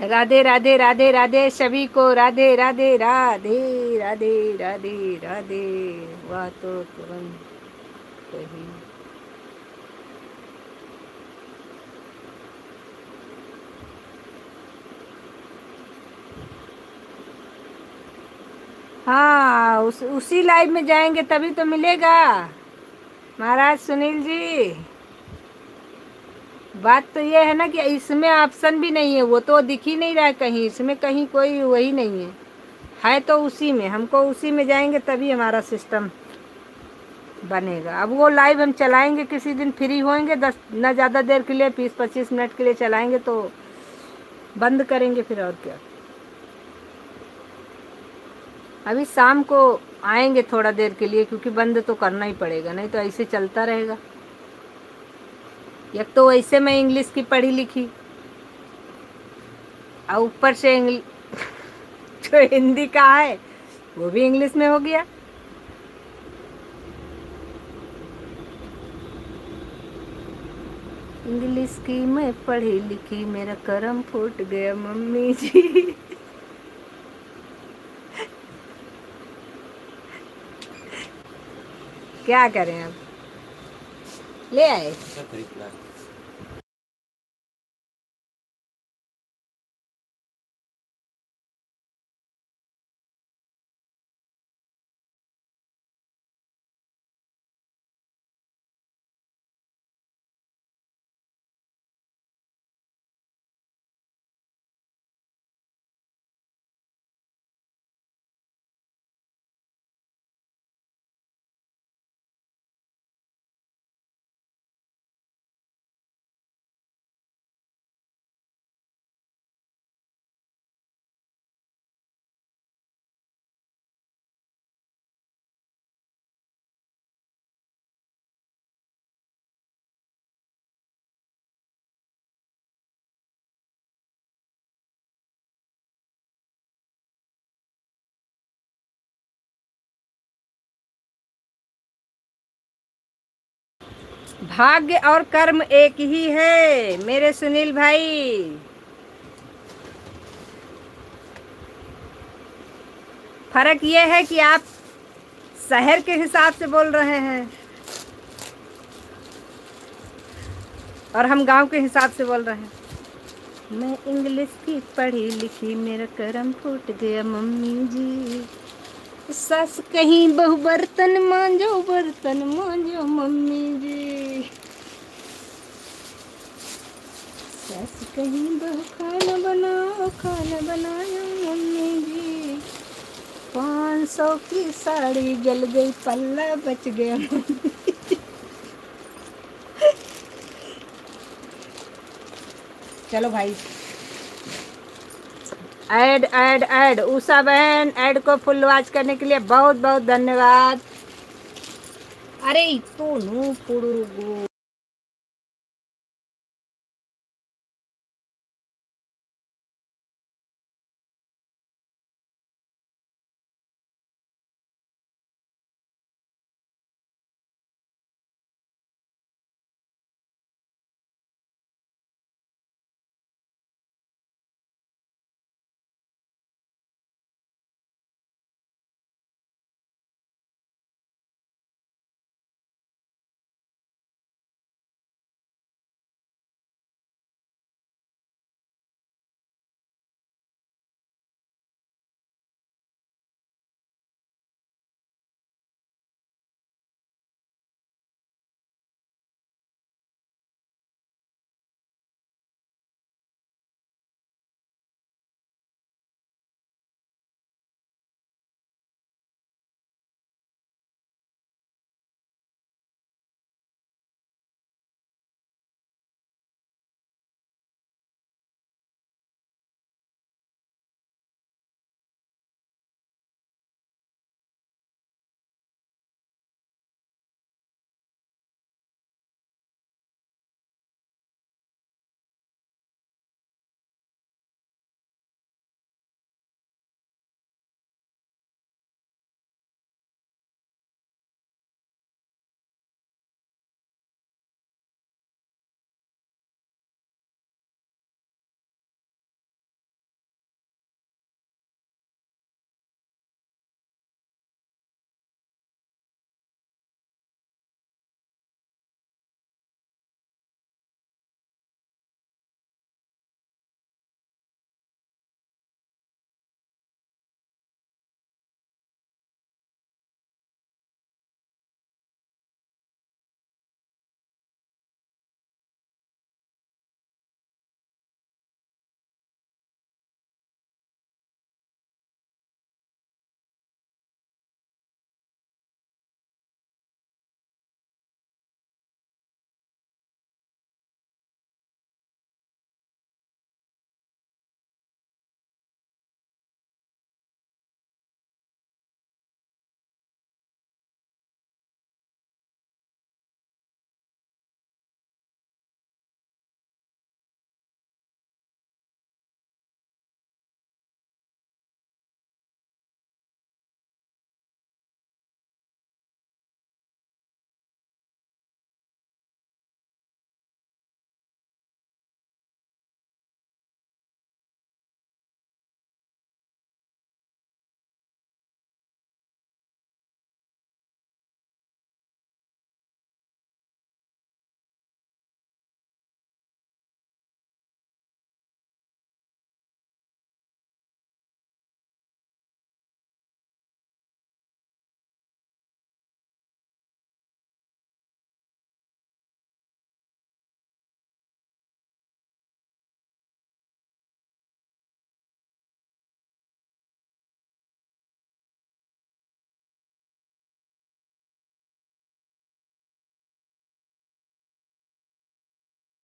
राधे राधे राधे राधे सभी को, राधे राधे राधे राधे राधे राधे। वाह तो तुरंत कही। हाँ, उसी लाइव में जाएंगे तभी तो मिलेगा महाराज सुनील जी। बात तो ये है ना कि इसमें ऑप्शन भी नहीं है, वो तो दिख ही नहीं रहा है कहीं, इसमें कहीं कोई वही नहीं है तो उसी में, हमको उसी में जाएंगे तभी हमारा सिस्टम बनेगा। अब वो लाइव हम चलाएंगे किसी दिन, फ्री होंगे 10 न ज़्यादा देर के लिए, 20-25 मिनट के लिए चलाएंगे तो बंद करेंगे फिर, और क्या। अभी शाम को आएंगे थोड़ा देर के लिए, क्योंकि बंद तो करना ही पड़ेगा, नहीं तो ऐसे चलता रहेगा। एक तो वैसे मैं इंग्लिश की पढ़ी लिखी, और ऊपर से जो हिंदी का है वो भी इंग्लिश में हो गया। इंग्लिश की मैं पढ़ी लिखी, मेरा करम फूट गया मम्मी जी। क्या करें अब, ले आए। भाग्य और कर्म एक ही है मेरे सुनील भाई। फर्क ये है कि आप शहर के हिसाब से बोल रहे हैं और हम गांव के हिसाब से बोल रहे हैं। मैं इंग्लिश की पढ़ी लिखी, मेरा करम फूट गया मम्मी जी। सस कहीं बहु बर्तन मांजो मम्मी जी। सस कहीं बहु खाना बनाओ मम्मी जी। 500 की साड़ी जल गई, पल्ला बच गया मम्मी। चलो भाई, ऐड ऐड ऐड उषा बहन, ऐड को फुल वॉच करने के लिए बहुत बहुत धन्यवाद। अरे तो नो पुड़ुगु।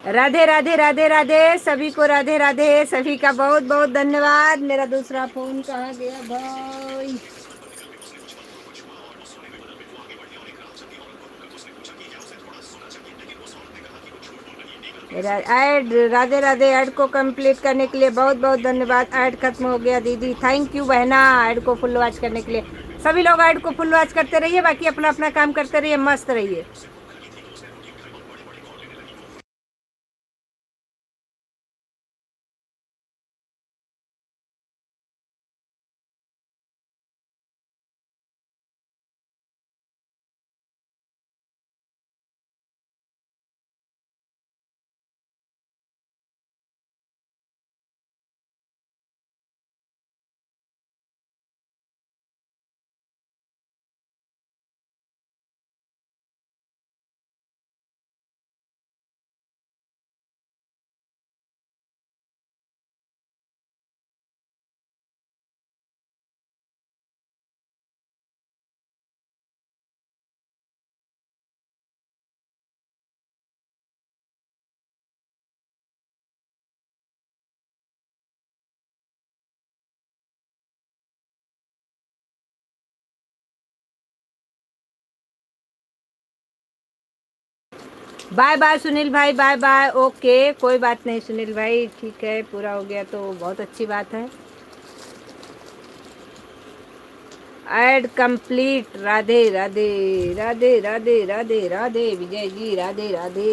राधे राधे राधे राधे, सभी को राधे राधे, सभी का बहुत बहुत धन्यवाद। मेरा दूसरा फोन कहाँ गया भाई? मेरा ऐड, राधे राधे, ऐड को कंप्लीट करने के लिए बहुत बहुत धन्यवाद। ऐड खत्म हो गया दीदी, थैंक यू बहना ऐड को फुल वॉच करने के लिए। सभी लोग ऐड को फुल वॉच करते रहिए, बाकी अपना अपना काम करते रहिए, मस्त रहिए। बाय बाय सुनील भाई, बाय बाय। ओके, कोई बात नहीं सुनील भाई, ठीक है, पूरा हो गया तो बहुत अच्छी बात है। Ad complete. राधे राधे राधे राधे राधे राधे, विजय जी राधे राधे।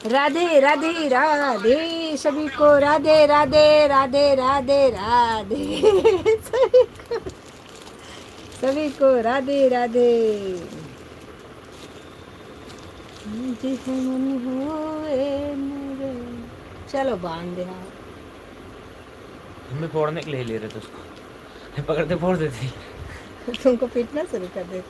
राधे राधे राधे सभी को राधे राधे राधे राधे राधे सभी को राधे राधे। जिस मन हुए मेरे। चलो बांध दे। हमें फोड़ने के लिए ले रहे थे उसको, पकड़ते फोड़ देते। तुमको पीटना शुरू कर दे।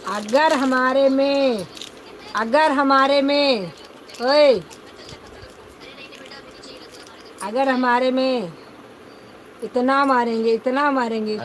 अगर हमारे में ओए अगर हमारे में इतना मारेंगे इतना मारेंगे।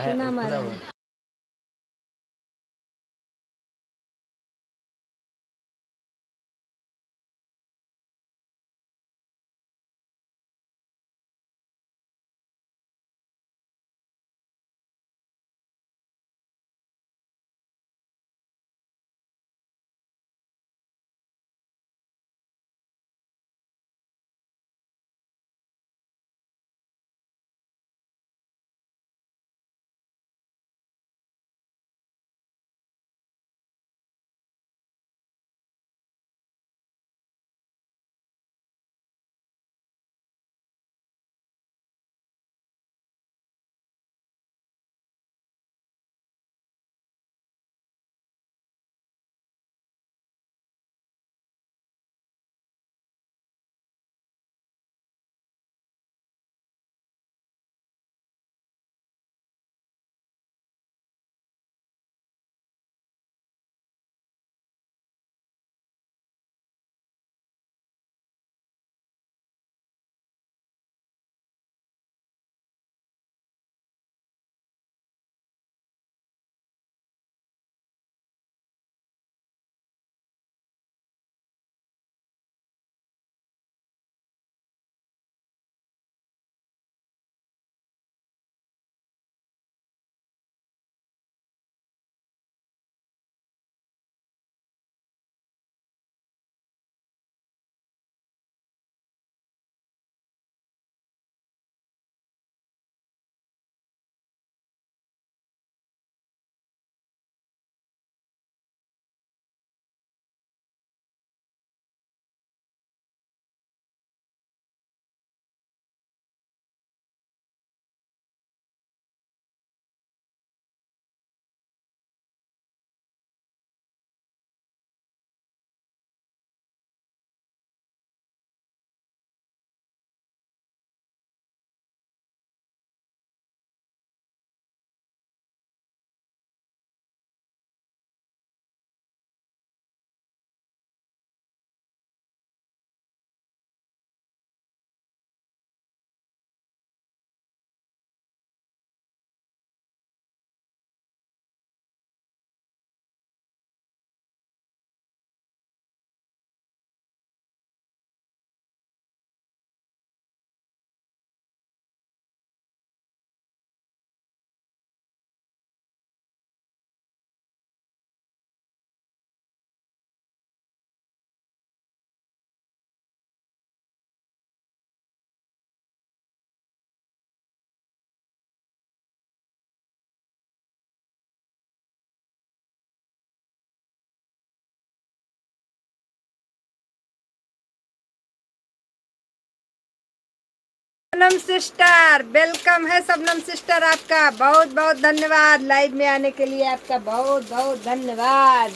शबनम सिस्टर वेलकम है। शबनम सिस्टर आपका बहुत बहुत धन्यवाद लाइव में आने के लिए। आपका बहुत बहुत धन्यवाद।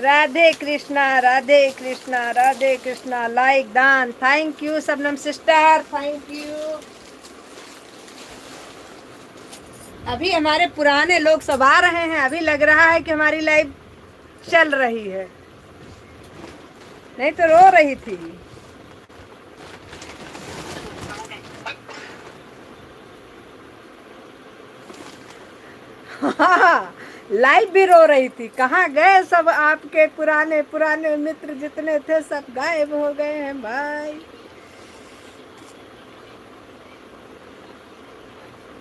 राधे कृष्णा राधे कृष्णा राधे कृष्णा। लाइक दान thank you Shabnam sister thank you. अभी हमारे पुराने लोग सब आ रहे हैं। अभी लग रहा है कि हमारी लाइव चल रही है, नहीं तो रो रही थी। हाँ, लाइव भी रो रही थी। कहाँ गए सब आपके पुराने पुराने मित्र जितने थे, सब गायब हो गए हैं भाई।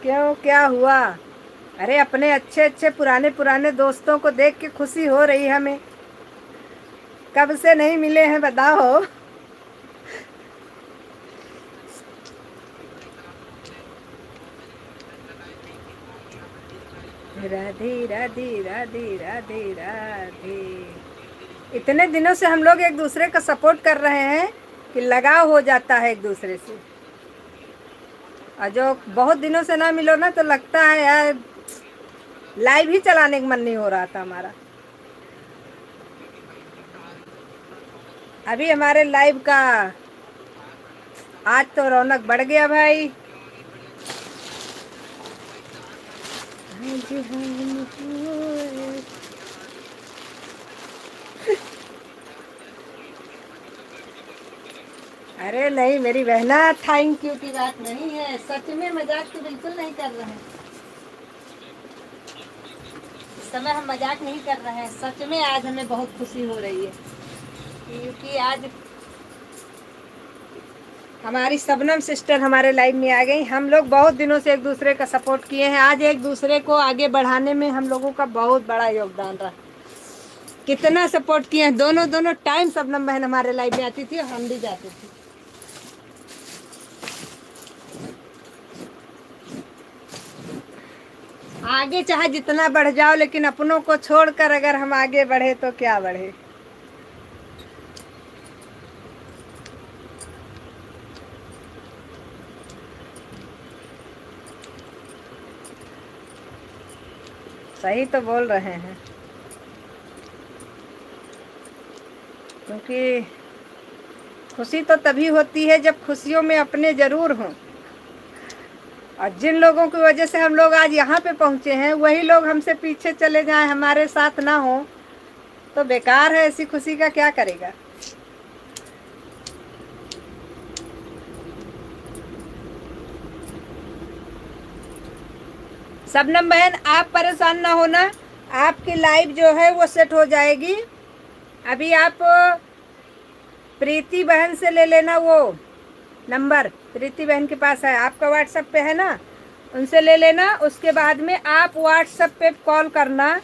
क्यों, क्या हुआ? अरे अपने अच्छे अच्छे पुराने पुराने दोस्तों को देख के खुशी हो रही हमें। कब से नहीं मिले हैं बताओ। राधे राधे राधे राधे राधे। इतने दिनों से हम लोग एक दूसरे का सपोर्ट कर रहे हैं कि लगाव हो जाता है एक दूसरे से। और जो बहुत दिनों से ना मिलो ना तो लगता है यार लाइव ही चलाने का मन नहीं हो रहा था हमारा। अभी हमारे लाइव का आज तो रौनक बढ़ गया भाई। अरे नहीं मेरी बहना, थैंक यू की बात नहीं है, सच में मजाक तो बिल्कुल नहीं कर रहे हैं। इस समय हम मजाक नहीं कर रहे हैं, सच में आज हमें बहुत खुशी हो रही है क्योंकि आज हमारी शबनम सिस्टर हमारे लाइव में आ गई। हम लोग बहुत दिनों से एक दूसरे का सपोर्ट किए हैं, आज एक दूसरे को आगे बढ़ाने में हम लोगों का बहुत बड़ा योगदान रहा। कितना सपोर्ट किए हैं, दोनों दोनों टाइम शबनम बहन हमारे लाइव में आती थी और हम भी जाते थे। आगे चाहे जितना बढ़ जाओ लेकिन अपनों को छोड़कर अगर हम आगे बढ़े तो क्या बढ़े। सही तो बोल रहे हैं क्योंकि खुशी तो तभी होती है जब खुशियों में अपने जरूर हों। और जिन लोगों की वजह से हम लोग आज यहाँ पे पहुँचे हैं वही लोग हमसे पीछे चले जाएं, हमारे साथ ना हो तो बेकार है। ऐसी खुशी का क्या करेगा। शबनम बहन आप परेशान ना होना, आपकी लाइव जो है वो सेट हो जाएगी। अभी आप प्रीति बहन से ले लेना वो नंबर, प्रीति बहन के पास है, आपका व्हाट्सएप पे है ना, उनसे ले लेना। उसके बाद में आप व्हाट्सएप पे कॉल करना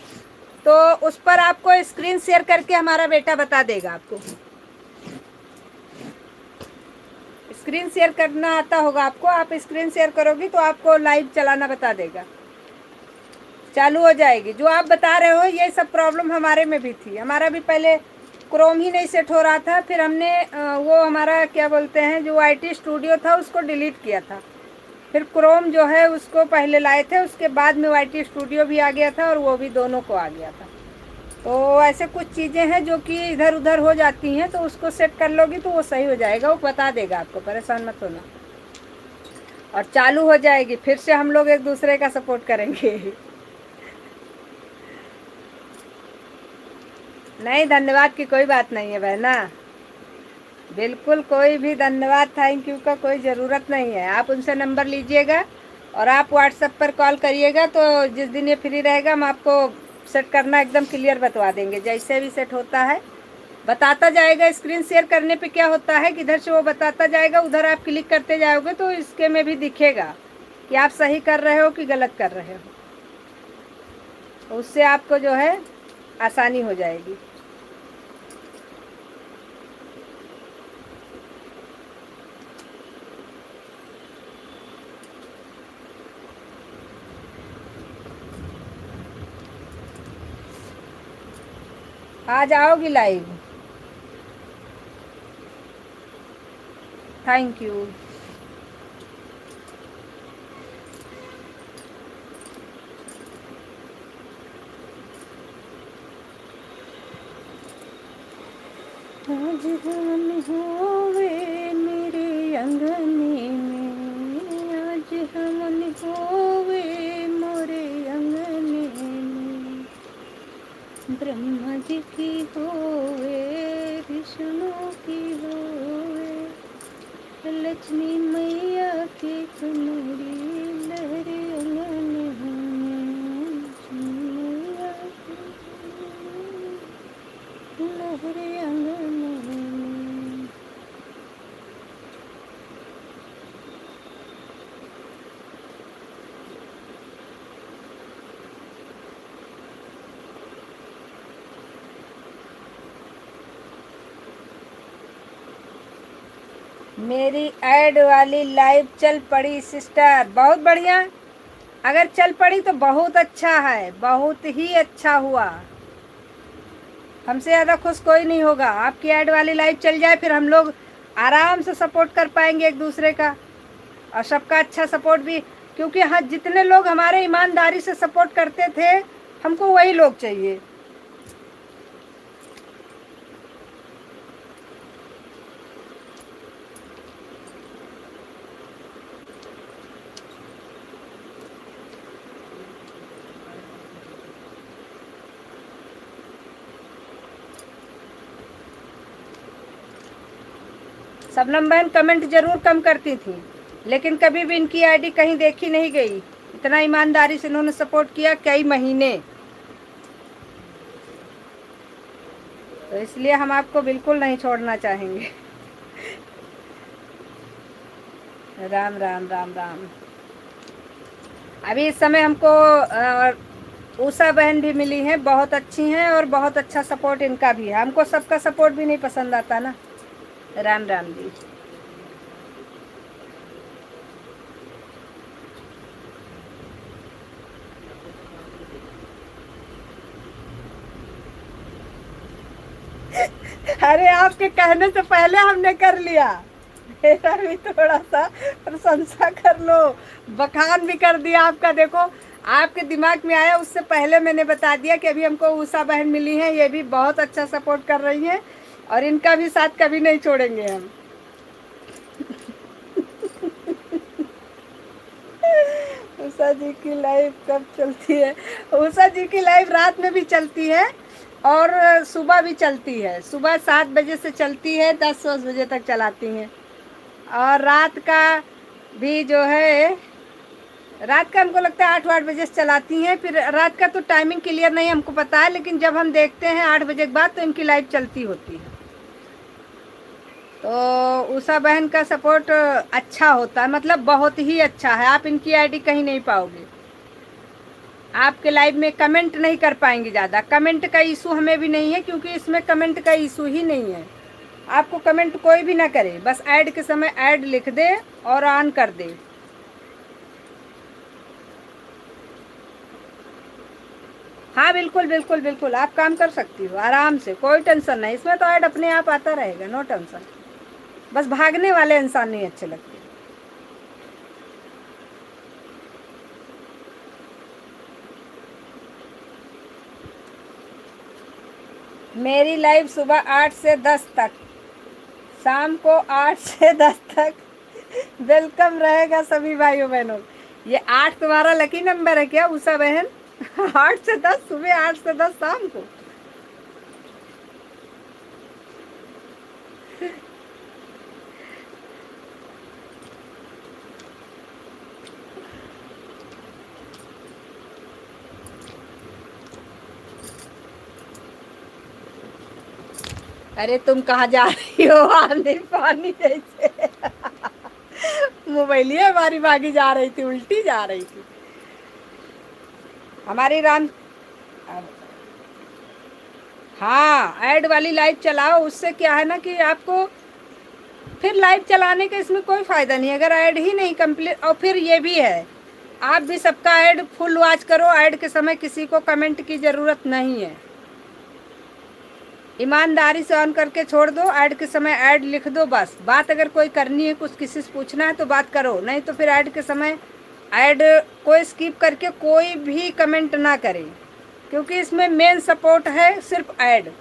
तो उस पर आपको स्क्रीन शेयर करके हमारा बेटा बता देगा। आपको स्क्रीन शेयर करना आता होगा आपको, आप स्क्रीन शेयर करोगी तो आपको लाइव चलाना बता देगा, चालू हो जाएगी। जो आप बता रहे हो ये सब प्रॉब्लम हमारे में भी थी। हमारा भी पहले क्रोम ही नहीं सेट हो रहा था, फिर हमने वो हमारा क्या बोलते हैं जो IT स्टूडियो था उसको डिलीट किया था, फिर क्रोम जो है उसको पहले लाए थे, उसके बाद में IT स्टूडियो भी आ गया था और वो भी दोनों को आ गया था। तो ऐसे कुछ चीज़ें हैं जो कि इधर उधर हो जाती हैं, तो उसको सेट कर लोगी तो वो सही हो जाएगा, वो बता देगा आपको, परेशान मत होना। और चालू हो जाएगी, फिर से हम लोग एक दूसरे का सपोर्ट करेंगे। नहीं धन्यवाद की कोई बात नहीं है बहना, बिल्कुल कोई भी धन्यवाद थैंक यू का कोई ज़रूरत नहीं है। आप उनसे नंबर लीजिएगा और आप व्हाट्सएप पर कॉल करिएगा, तो जिस दिन ये फ्री रहेगा हम आपको सेट करना एकदम क्लियर बतवा देंगे। जैसे भी सेट होता है बताता जाएगा। स्क्रीन शेयर करने पे क्या होता है कि इधर से वो बताता जाएगा, उधर आप क्लिक करते जाओगे तो इसके में भी दिखेगा कि आप सही कर रहे हो कि गलत कर रहे हो। उससे आपको जो है आसानी हो जाएगी। आ जाओगी लाइव, थैंक यू। आज हम होवे मेरे अंगने में, आज हम होवे मोरे अंगने में, ब्रह्मा जी की होवे विष्णु की होवे, लक्ष्मी मैया की कमरी लहरे अंगने में, मैया की लहरे अंगने में। मेरी ऐड वाली लाइव चल पड़ी सिस्टर, बहुत बढ़िया। अगर चल पड़ी तो बहुत अच्छा है, बहुत ही अच्छा हुआ। हमसे ज़्यादा खुश कोई नहीं होगा। आपकी ऐड वाली लाइव चल जाए, फिर हम लोग आराम से सपोर्ट कर पाएंगे एक दूसरे का, और सबका अच्छा सपोर्ट भी। क्योंकि हाँ, जितने लोग हमारे ईमानदारी से सपोर्ट करते थे, हमको वही लोग चाहिए। शबनम बहन कमेंट जरूर कम करती थी, लेकिन कभी भी इनकी आईडी कहीं देखी नहीं गई। इतना ईमानदारी से इन्होंने सपोर्ट किया कई महीने, तो इसलिए हम आपको बिल्कुल नहीं छोड़ना चाहेंगे। राम राम राम राम। अभी इस समय हमको उषा बहन भी मिली हैं, बहुत अच्छी हैं, और बहुत अच्छा सपोर्ट इनका भी है। हमको सबका सपोर्ट भी नहीं पसंद आता ना। राम राम जी। अरे आपके कहने से पहले हमने कर लिया। मेरा भी थोड़ा सा प्रशंसा कर लो, बखान भी कर दिया आपका। देखो, आपके दिमाग में आया उससे पहले मैंने बता दिया कि अभी हमको उषा बहन मिली है, ये भी बहुत अच्छा सपोर्ट कर रही हैं, और इनका भी साथ कभी नहीं छोड़ेंगे हम। उषा जी की लाइव कब चलती है? उषा जी की लाइव रात में भी चलती है, और सुबह भी चलती है। सुबह 7 बजे से चलती है, 10 बजे तक चलाती हैं। और रात का भी जो है, रात का हमको लगता है 8 बजे से चलाती हैं। फिर रात का तो टाइमिंग क्लियर नहीं हमको पता है, लेकिन जब हम देखते हैं 8 बजे के बाद, तो इनकी लाइव चलती होती है। तो उषा बहन का सपोर्ट अच्छा होता है, मतलब बहुत ही अच्छा है। आप इनकी आईडी कहीं नहीं पाओगे। आपके लाइव में कमेंट नहीं कर पाएंगे ज़्यादा। कमेंट का इशू हमें भी नहीं है, क्योंकि इसमें कमेंट का इशू ही नहीं है। आपको कमेंट कोई भी ना करे, बस ऐड के समय ऐड लिख दे और ऑन कर दे। हाँ बिल्कुल बिल्कुल बिल्कुल, आप काम कर सकती हो आराम से, कोई टेंशन नहीं। इसमें तो ऐड अपने आप आता रहेगा, नो टेंशन। बस भागने वाले इंसान नहीं अच्छे लगते। मेरी लाइव सुबह 8 से 10 तक, शाम को 8 से 10 तक वेलकम रहेगा सभी भाइयों बहनों। ये 8 तुम्हारा लकी नंबर है क्या उषा बहन? 8 से 10 सुबह, 8 से 10 शाम को। अरे तुम कहाँ जा रही हो? आंधी पानी जैसे मोबाइलिया हमारी भागी जा रही थी, उल्टी जा रही थी हमारी राम। हाँ, ऐड वाली लाइव चलाओ, उससे क्या है ना कि आपको फिर लाइव चलाने का इसमें कोई फ़ायदा नहीं अगर ऐड ही नहीं कंप्लीट। और फिर ये भी है, आप भी सबका ऐड फुल वॉच करो। ऐड के समय किसी को कमेंट की ज़रूरत नहीं है। ईमानदारी से ऑन करके छोड़ दो, ऐड के समय ऐड लिख दो बस। बात अगर कोई करनी है, कुछ किसी से पूछना है तो बात करो, नहीं तो फिर ऐड के समय ऐड कोई स्किप करके कोई भी कमेंट ना करे, क्योंकि इसमें मेन सपोर्ट है सिर्फ ऐड।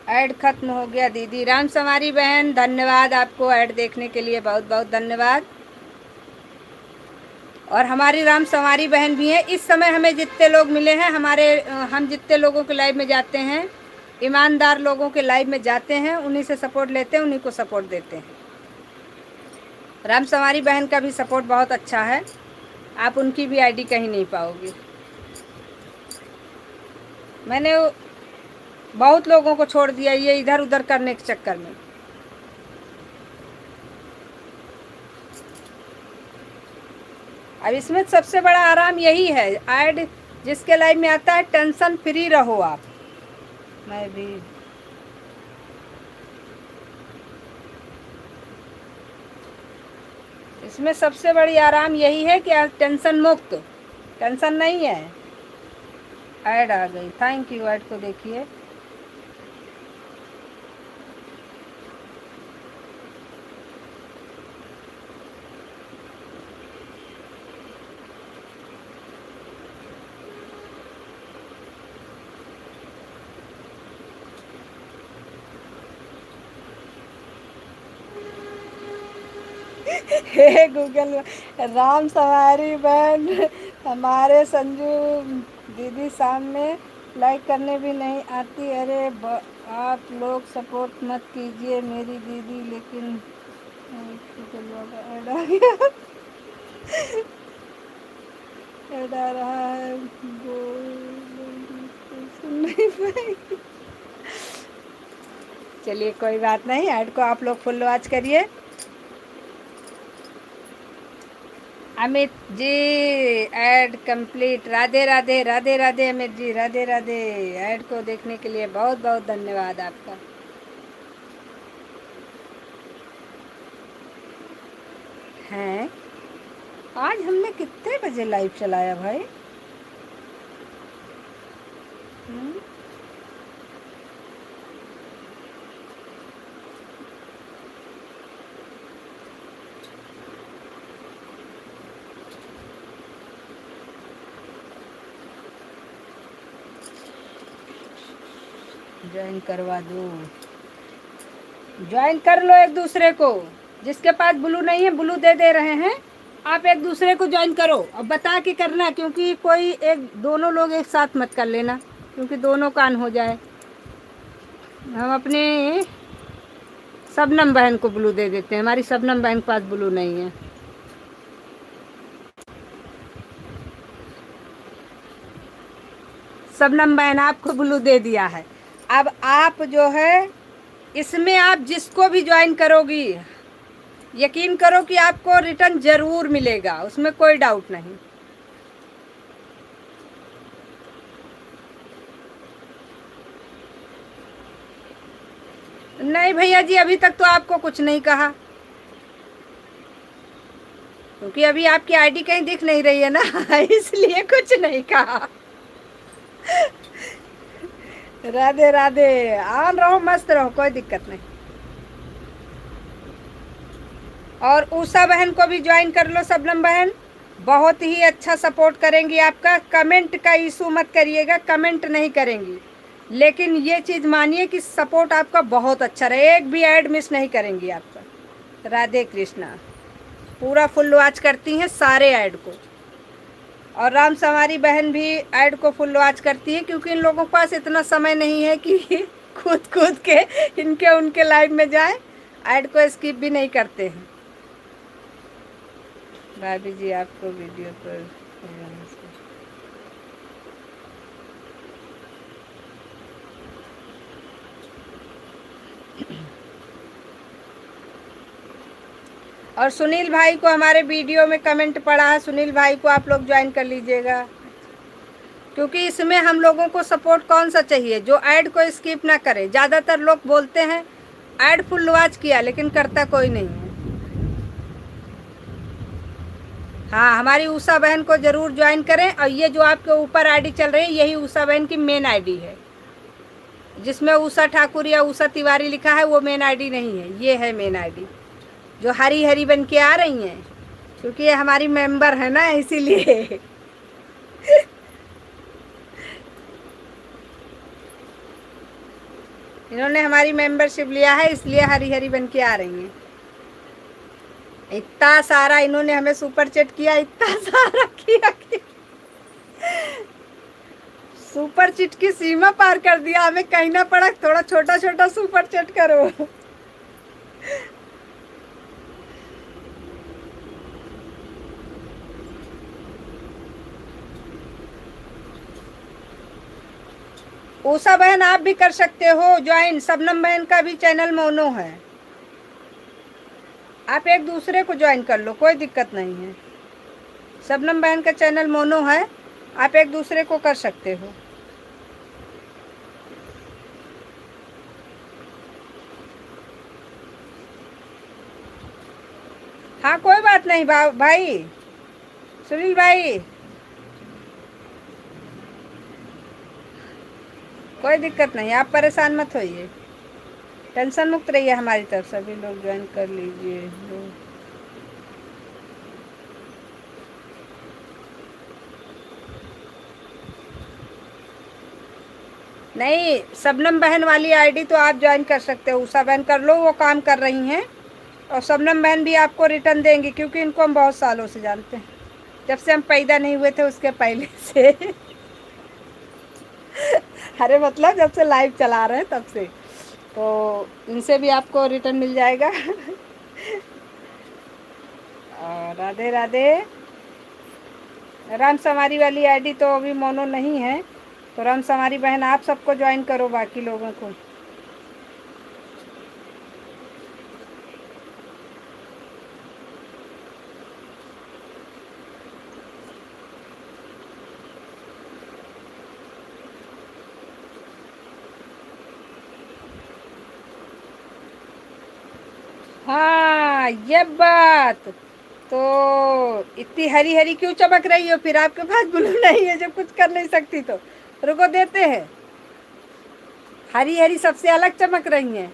ऐड खत्म हो गया दीदी। राम सवारी बहन धन्यवाद आपको, ऐड देखने के लिए बहुत बहुत धन्यवाद। और हमारी राम सवारी बहन भी है। इस समय हमें जितने लोग मिले हैं, हम जितने लोगों के लाइव में जाते हैं, ईमानदार लोगों के लाइव में जाते हैं, उन्हीं से सपोर्ट लेते हैं, उन्हीं को सपोर्ट देते हैं। राम सवारी बहन का भी सपोर्ट बहुत अच्छा है, आप उनकी भी आईडी कहीं नहीं पाओगे। मैंने बहुत लोगों को छोड़ दिया ये इधर उधर करने के चक्कर में। अब इसमें सबसे बड़ा आराम यही है, ऐड जिसके लाइव में आता है, टेंशन फ्री रहो आप। मैं भी इसमें सबसे बड़ी आराम यही है कि आज टेंशन मुक्त, टेंशन नहीं है। ऐड आ गई, थैंक यू। ऐड को देखिए। हे गूगल, राम सवारी बहन, हमारे संजू दीदी सामने लाइक करने भी नहीं आती। अरे आप लोग सपोर्ट मत कीजिए मेरी दीदी। लेकिन ऐड आ गया, ऐड आ रहा है, सुन नहीं पाएगी। चलिए कोई बात नहीं, ऐड को आप लोग फुल वॉच करिए। Amit ji ad complete. राधे राधे, राधे राधे अमित जी, राधे राधे। ऐड को देखने के लिए बहुत बहुत धन्यवाद आपका। हैं, आज हमने कितने बजे लाइव चलाया भाई? ज्वाइन करवा दो, ज्वाइन कर लो एक दूसरे को। जिसके पास ब्लू नहीं है, ब्लू दे दे रहे हैं, आप एक दूसरे को ज्वाइन करो। अब बता के करना, क्योंकि कोई एक दोनों लोग एक साथ मत कर लेना, क्योंकि दोनों कान हो जाए। हम अपने शबनम बहन को ब्लू दे देते हैं, हमारी शबनम बहन के पास ब्लू नहीं है। शबनम बहन आपको ब्लू दे दिया है। अब आप जो है इसमें आप जिसको भी ज्वाइन करोगी, यकीन करो कि आपको रिटर्न जरूर मिलेगा, उसमें कोई डाउट नहीं। नहीं भैया जी, अभी तक तो आपको कुछ नहीं कहा, क्योंकि अभी आपकी आईडी कहीं दिख नहीं रही है ना, इसलिए कुछ नहीं कहा। राधे राधे, ऑन रहो, मस्त रहो, कोई दिक्कत नहीं। और उषा बहन को भी ज्वाइन कर लो। शबनम बहन बहुत ही अच्छा सपोर्ट करेंगी आपका। कमेंट का इशू मत करिएगा, कमेंट नहीं करेंगी, लेकिन ये चीज़ मानिए कि सपोर्ट आपका बहुत अच्छा रहे, एक भी ऐड मिस नहीं करेंगी आपका। राधे कृष्णा। पूरा फुल वॉच करती हैं सारे ऐड को, और राम सवारी बहन भी ऐड को फुल वॉच करती है, क्योंकि इन लोगों के पास इतना समय नहीं है कि खुद खुद के इनके उनके लाइव में जाए, ऐड को स्किप भी नहीं करते हैं। भाभी जी आपको वीडियो पर और सुनील भाई को हमारे वीडियो में कमेंट पड़ा है, सुनील भाई को आप लोग ज्वाइन कर लीजिएगा, क्योंकि इसमें हम लोगों को सपोर्ट कौन सा चाहिए, जो ऐड को स्किप ना करे। ज़्यादातर लोग बोलते हैं ऐड फुल वॉच किया, लेकिन करता कोई नहीं है। हाँ, हमारी उषा बहन को ज़रूर ज्वाइन करें। और ये जो आपके ऊपर आईडी चल रही है, यही उषा बहन की मेन आईडी है, जिसमें उषा ठाकुर या उषा तिवारी लिखा है, वो मेन आईडी नहीं है, ये है मेन आईडी, जो हरी हरी बन के आ रही हैं, क्योंकि ये हमारी मेंबर है ना, इसीलिए। इन्होंने हमारी मेंबरशिप लिया है, इसलिए हरी हरी बन के आ रही हैं। इतना सारा इन्होंने हमें सुपर चैट किया, इतना सारा किया कि सुपर चैट की सीमा पार कर दिया, हमें कहना पड़ा थोड़ा छोटा छोटा सुपर चैट करो। उषा बहन आप भी कर सकते हो ज्वाइन, शबनम बहन का भी चैनल मोनो है, आप एक दूसरे को ज्वाइन कर लो, कोई दिक्कत नहीं है। शबनम बहन का चैनल मोनो है, आप एक दूसरे को कर सकते हो। हाँ कोई बात नहीं भाई सुनील भाई, कोई दिक्कत नहीं, आप परेशान मत होइए, टेंशन मुक्त रहिए। हमारी तरफ सभी लोग ज्वाइन कर लीजिए लोग। नहीं, शबनम बहन वाली आईडी तो आप ज्वाइन कर सकते हो, उषा बहन कर लो, वो काम कर रही हैं। और शबनम बहन भी आपको रिटर्न देंगी, क्योंकि इनको हम बहुत सालों से जानते हैं, जब से हम पैदा नहीं हुए थे उसके पहले से। अरे मतलब जब से लाइव चला रहे हैं तब से, तो इनसे भी आपको रिटर्न मिल जाएगा। और राधे राधे। राम समारी वाली आईडी तो अभी मोनो नहीं है, तो राम समारी बहन आप सबको ज्वाइन करो, बाकी लोगों को। हाँ ये बात तो, इतनी हरी हरी क्यों चमक रही हो फिर? आपके पास ब्लू नहीं है जब कुछ कर नहीं सकती तो? रुको देते हैं, हरी हरी सबसे अलग चमक रही हैं।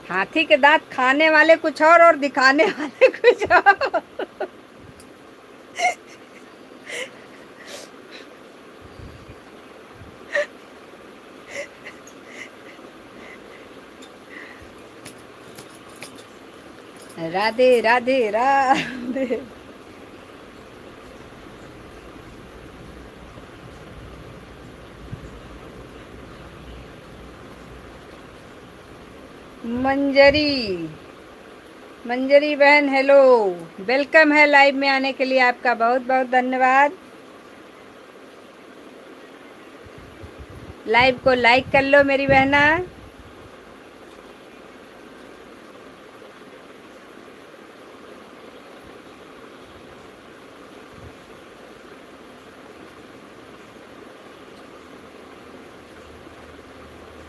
हाथी के दांत खाने वाले कुछ और दिखाने वाले कुछ और। राधे राधे राधे। मंजरी, मंजरी बहन हेलो, वेलकम है लाइव में आने के लिए, आपका बहुत बहुत धन्यवाद। लाइव को लाइक कर लो मेरी बहना।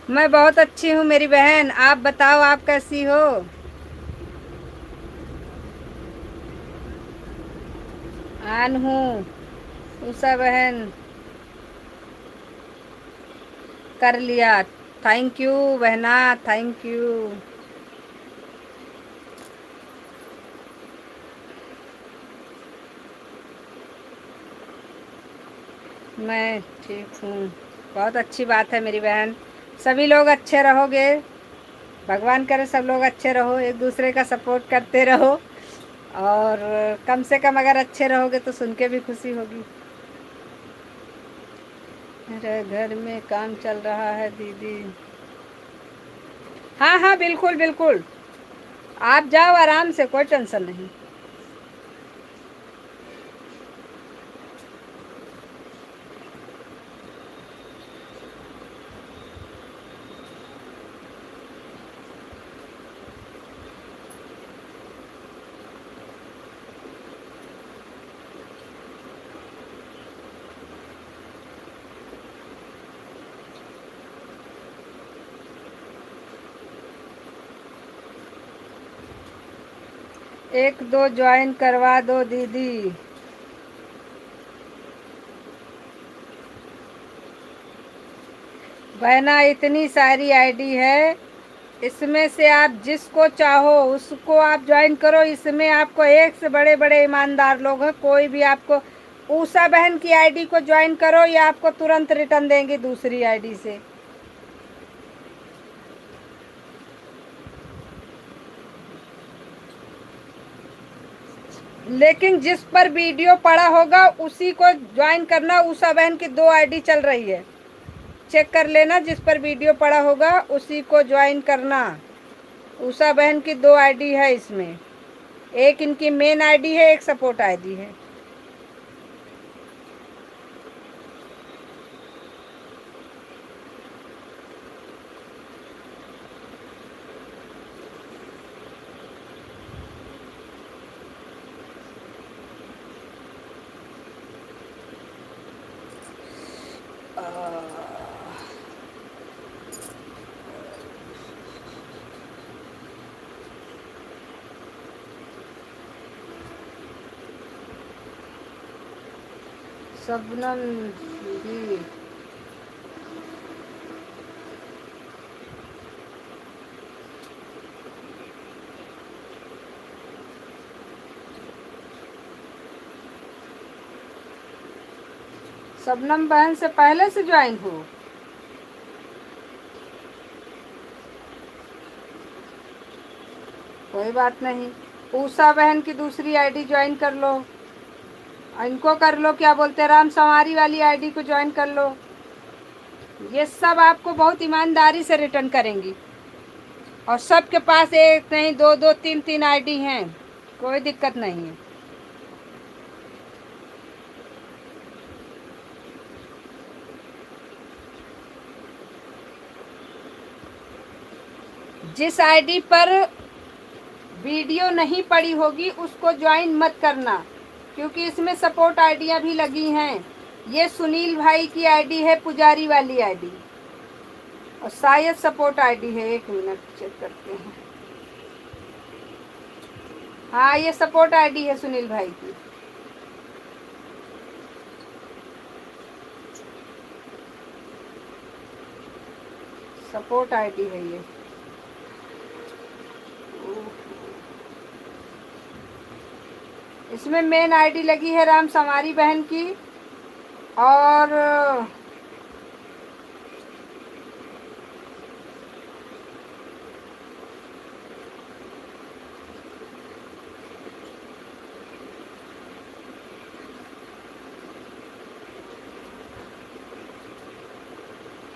मैं बहुत अच्छी हूँ मेरी बहन, आप बताओ आप कैसी हो? आन हूँ, उषा बहन कर लिया, थैंक यू बहना, थैंक यू। मैं ठीक हूँ, बहुत अच्छी बात है मेरी बहन, सभी लोग अच्छे रहोगे, भगवान करे सब लोग अच्छे रहो, एक दूसरे का सपोर्ट करते रहो, और कम से कम अगर अच्छे रहोगे तो सुन के भी खुशी होगी। मेरे घर में काम चल रहा है दीदी। हाँ हाँ बिल्कुल बिल्कुल, आप जाओ आराम से, कोई टेंशन नहीं। एक दो ज्वाइन करवा दो दीदी। बहना इतनी सारी आईडी है, इसमें से आप जिसको चाहो उसको आप ज्वाइन करो, इसमें आपको एक से बड़े बड़े ईमानदार लोग हैं, कोई भी आपको, उषा बहन की आईडी को ज्वाइन करो, या आपको तुरंत रिटर्न देंगे दूसरी आईडी से। लेकिन जिस पर वीडियो पड़ा होगा उसी को ज्वाइन करना, उषा बहन की 2 आईडी चल रही है, चेक कर लेना, जिस पर वीडियो पड़ा होगा उसी को ज्वाइन करना। उषा बहन की 2 आईडी है इसमें, एक इनकी मेन आईडी है, एक सपोर्ट आईडी है। शबनम जी, शबनम बहन से पहले से ज्वाइन हो। कोई बात नहीं, उषा बहन की दूसरी आईडी ज्वाइन कर लो, इनको कर लो, क्या बोलते हैं, राम संवारी वाली आईडी को ज्वाइन कर लो। ये सब आपको बहुत ईमानदारी से रिटर्न करेंगी, और सबके पास एक नहीं, दो दो तीन तीन आईडी हैं, कोई दिक्कत नहीं है। जिस आईडी पर वीडियो नहीं पड़ी होगी उसको ज्वाइन मत करना, क्योंकि इसमें सपोर्ट आईडियाँ भी लगी हैं। ये सुनील भाई की आईडी है, पुजारी वाली आईडी, और शायद सपोर्ट आईडी है। 1 मिनट चेक करते हैं। हाँ, ये सपोर्ट आईडी है सुनील भाई की। सपोर्ट आईडी है ये। इसमें मेन आईडी लगी है राम संवारी बहन की, और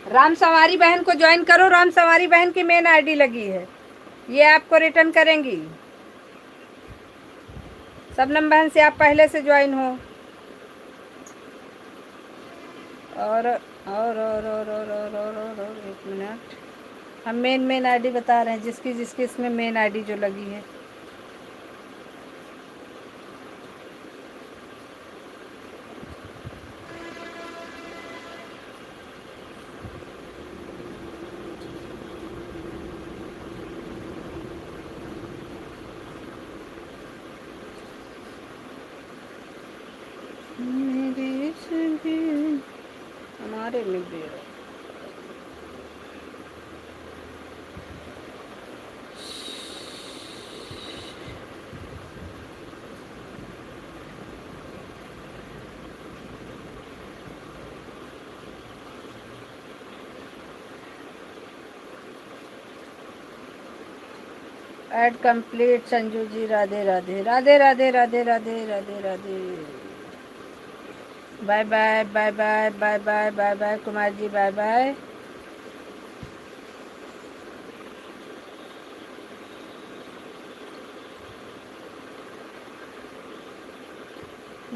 राम संवारी बहन को ज्वाइन करो। राम संवारी बहन की मेन आईडी लगी है, ये आपको रिटर्न करेंगी। शबनम बहन से आप पहले से ज्वाइन हो। और 1 मिनट, हम मेन आईडी बता रहे हैं, जिसकी जिसकी इसमें मेन आईडी जो लगी है। हमारे में भी ad complete. Sanju ji Radhe Radhe Radhe Radhe Radhe Radhe Radhe Radhe. Bye bye bye bye bye bye bye bye Kumar ji, bye bye.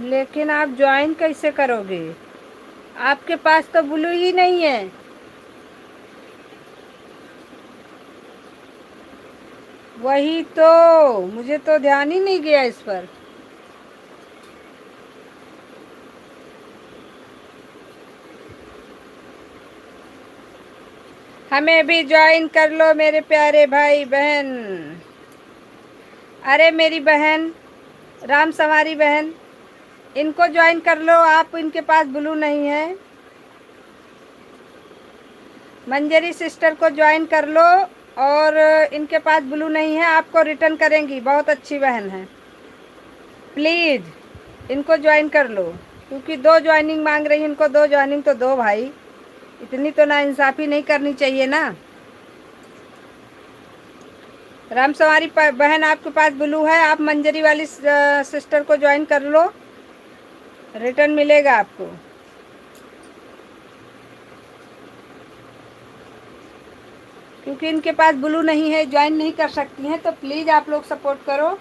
लेकिन आप ज्वाइन कैसे करोगे? आपके पास तो ब्लू ही नहीं है। वही तो, मुझे तो ध्यान ही नहीं गया इस पर। हमें भी ज्वाइन कर लो मेरे प्यारे भाई बहन। अरे मेरी बहन राम संवारी बहन, इनको ज्वाइन कर लो आप, इनके पास ब्लू नहीं है। मंजरी सिस्टर को ज्वाइन कर लो, और इनके पास ब्लू नहीं है, आपको रिटर्न करेंगी, बहुत अच्छी बहन है। प्लीज़ इनको ज्वाइन कर लो, क्योंकि 2 ज्वाइनिंग मांग रही है, इनको 2 ज्वाइनिंग तो दो भाई, इतनी तो नाइंसाफ़ी नहीं करनी चाहिए ना। राम संवारी बहन आपके पास ब्लू है, आप मंजरी वाली सिस्टर को ज्वाइन कर लो, रिटर्न मिलेगा आपको। क्योंकि इनके पास ब्लू नहीं है, ज्वाइन नहीं कर सकती हैं, तो प्लीज़ आप लोग सपोर्ट करो।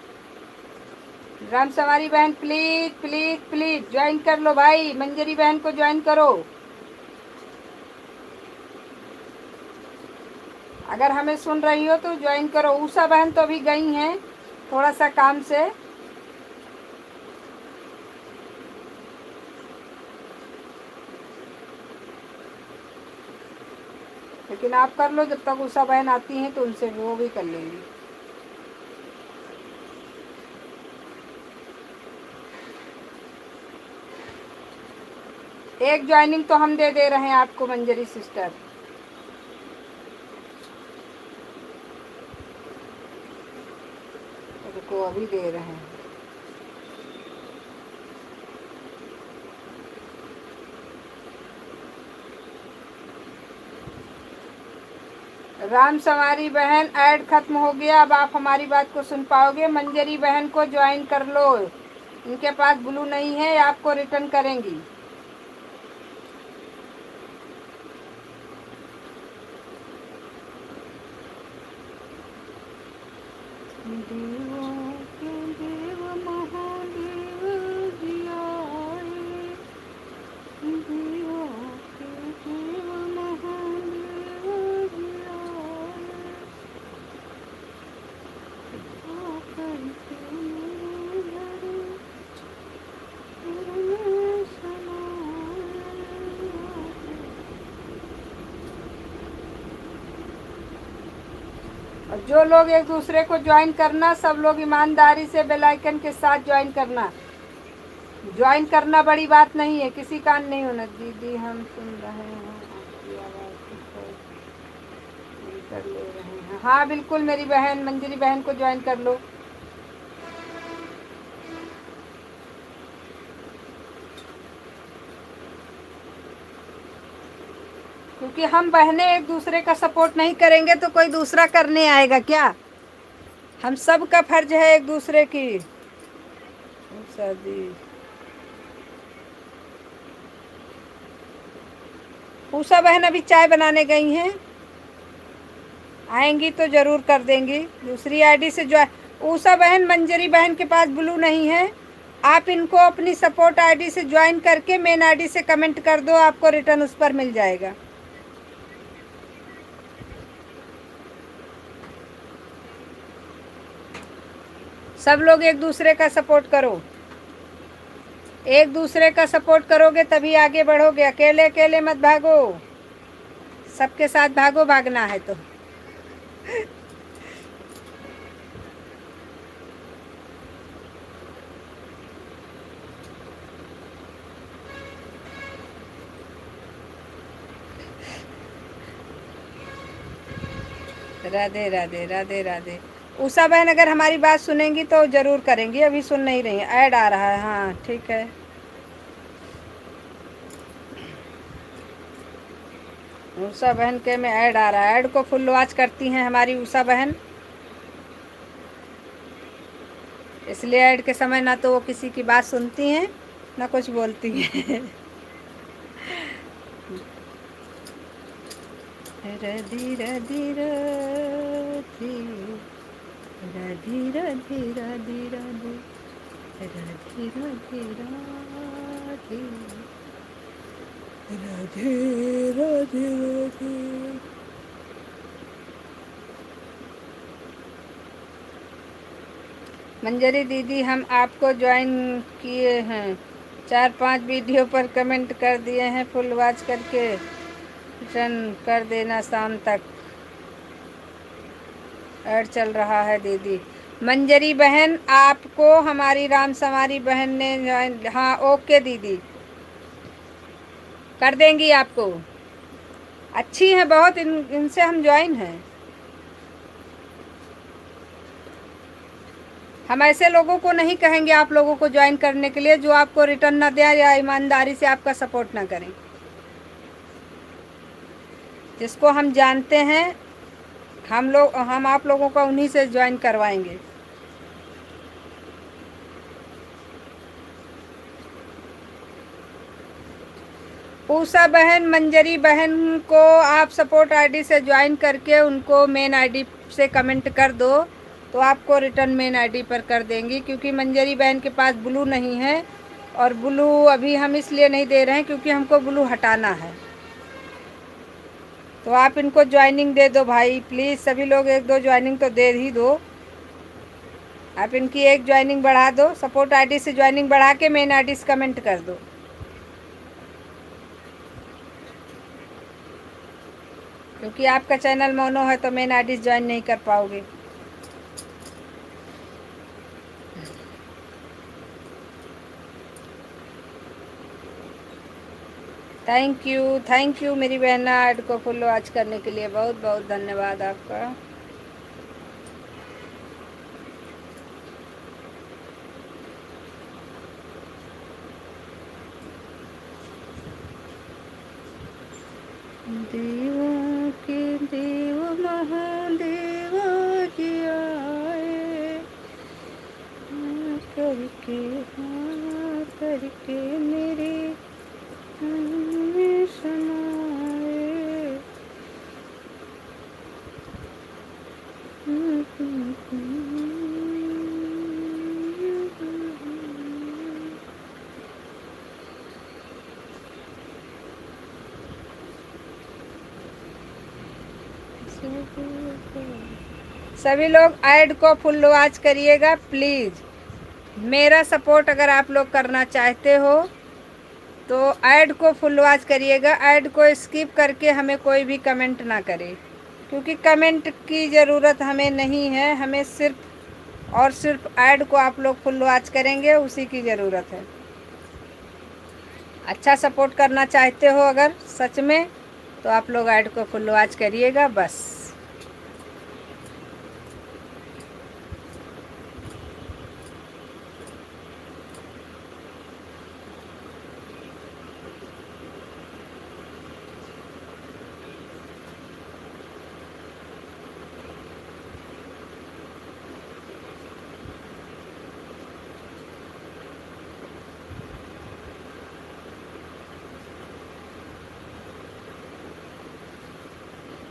राम संवारी बहन प्लीज़ प्लीज़ प्लीज़ ज्वाइन कर लो भाई, मंजरी बहन को ज्वाइन करो। अगर हमें सुन रही हो तो ज्वाइन करो। उषा बहन तो अभी गई हैं थोड़ा सा काम से। लेकिन आप कर लो, जब तक उषा बहन आती हैं तो उनसे वो भी कर लेंगी। एक ज्वाइनिंग तो हम दे रहे हैं आपको मंजरी सिस्टर। रुको, अभी दे रहे हैं। राम सवारी बहन ऐड खत्म हो गया, अब आप हमारी बात को सुन पाओगे। मंजरी बहन को ज्वाइन कर लो, इनके पास ब्लू नहीं है, आपको रिटर्न करेंगी। और जो लोग एक दूसरे को ज्वाइन करना, सब लोग ईमानदारी से बेल आइकन के साथ ज्वाइन करना। ज्वाइन करना बड़ी बात नहीं है, किसी का नहीं होना। दीदी हम सुन रहे हैं, आपकी आवाज़ कर ले रहे हैं। हाँ बिल्कुल, मेरी बहन मंजरी बहन को ज्वाइन कर लो। क्योंकि हम बहनें एक दूसरे का सपोर्ट नहीं करेंगे तो कोई दूसरा करने आएगा क्या? हम सब का फर्ज है एक दूसरे की शादी। उषा बहन अभी चाय बनाने गई हैं, आएंगी तो ज़रूर कर देंगी। दूसरी आईडी से जो उषा बहन, मंजरी बहन के पास ब्लू नहीं है, आप इनको अपनी सपोर्ट आईडी से ज्वाइन करके मेन आईडी से कमेंट कर दो, आपको रिटर्न उस पर मिल जाएगा। सब लोग एक दूसरे का सपोर्ट करो, एक दूसरे का सपोर्ट करोगे तभी आगे बढ़ोगे। अकेले अकेले मत भागो, सबके साथ भागो, भागना है तो। राधे राधे राधे राधे। उषा बहन अगर हमारी बात सुनेंगी तो ज़रूर करेंगी, अभी सुन नहीं रही हैं। ऐड आ रहा है, हाँ ठीक है। उषा बहन के में ऐड आ रहा है, ऐड को फुल वॉच करती हैं हमारी उषा बहन, इसलिए ऐड के समय ना तो वो किसी की बात सुनती हैं ना कुछ बोलती हैं। राधी राधी राधी राधी राधी राधी राधी राधी राधी राधी राधी राधी। मंजरी दीदी हम आपको ज्वाइन किए हैं, 4-5 वीडियो पर कमेंट कर दिए हैं, फुल वॉच करके रिटर्न कर देना शाम तक। ऐड चल रहा है दीदी। मंजरी बहन आपको हमारी राम सवारी बहन ने ज्वाइन, हाँ ओके दीदी कर देंगी आपको। अच्छी है बहुत, इनसे हम ज्वाइन हैं। हम ऐसे लोगों को नहीं कहेंगे आप लोगों को ज्वाइन करने के लिए जो आपको रिटर्न ना दें या ईमानदारी से आपका सपोर्ट ना करें। जिसको हम जानते हैं हम आप लोगों का उन्हीं से ज्वाइन करवाएंगे। उषा बहन, मंजरी बहन को आप सपोर्ट आईडी से ज्वाइन करके उनको मेन आईडी से कमेंट कर दो तो आपको रिटर्न मेन आईडी पर कर देंगी। क्योंकि मंजरी बहन के पास ब्लू नहीं है, और ब्लू अभी हम इसलिए नहीं दे रहे हैं क्योंकि हमको ब्लू हटाना है। तो आप इनको ज्वाइनिंग दे दो भाई प्लीज़, सभी लोग 1-2 ज्वाइनिंग तो दे ही दो। आप इनकी एक ज्वाइनिंग बढ़ा दो, सपोर्ट आईडी से ज्वाइनिंग बढ़ा के मेन आईडी से कमेंट कर दो। क्योंकि आपका चैनल मोनो है तो मेन आईडी ज्वाइन नहीं कर पाओगे। थैंक यू मेरी बहना, ऐड को फुल वॉच करने के लिए बहुत बहुत धन्यवाद आपका। देवों के देव महादेव जी आए, करके हाँ करके मेरे में समाए। सभी लोग ऐड को फुल वॉच करिएगा प्लीज़। मेरा सपोर्ट अगर आप लोग करना चाहते हो तो ऐड को फुल वॉच करिएगा। ऐड को स्किप करके हमें कोई भी कमेंट ना करे, क्योंकि कमेंट की ज़रूरत हमें नहीं है। हमें सिर्फ और सिर्फ ऐड को आप लोग फुल वॉच करेंगे, उसी की ज़रूरत है। अच्छा सपोर्ट करना चाहते हो अगर सच में, तो आप लोग ऐड को फुल वॉच करिएगा बस।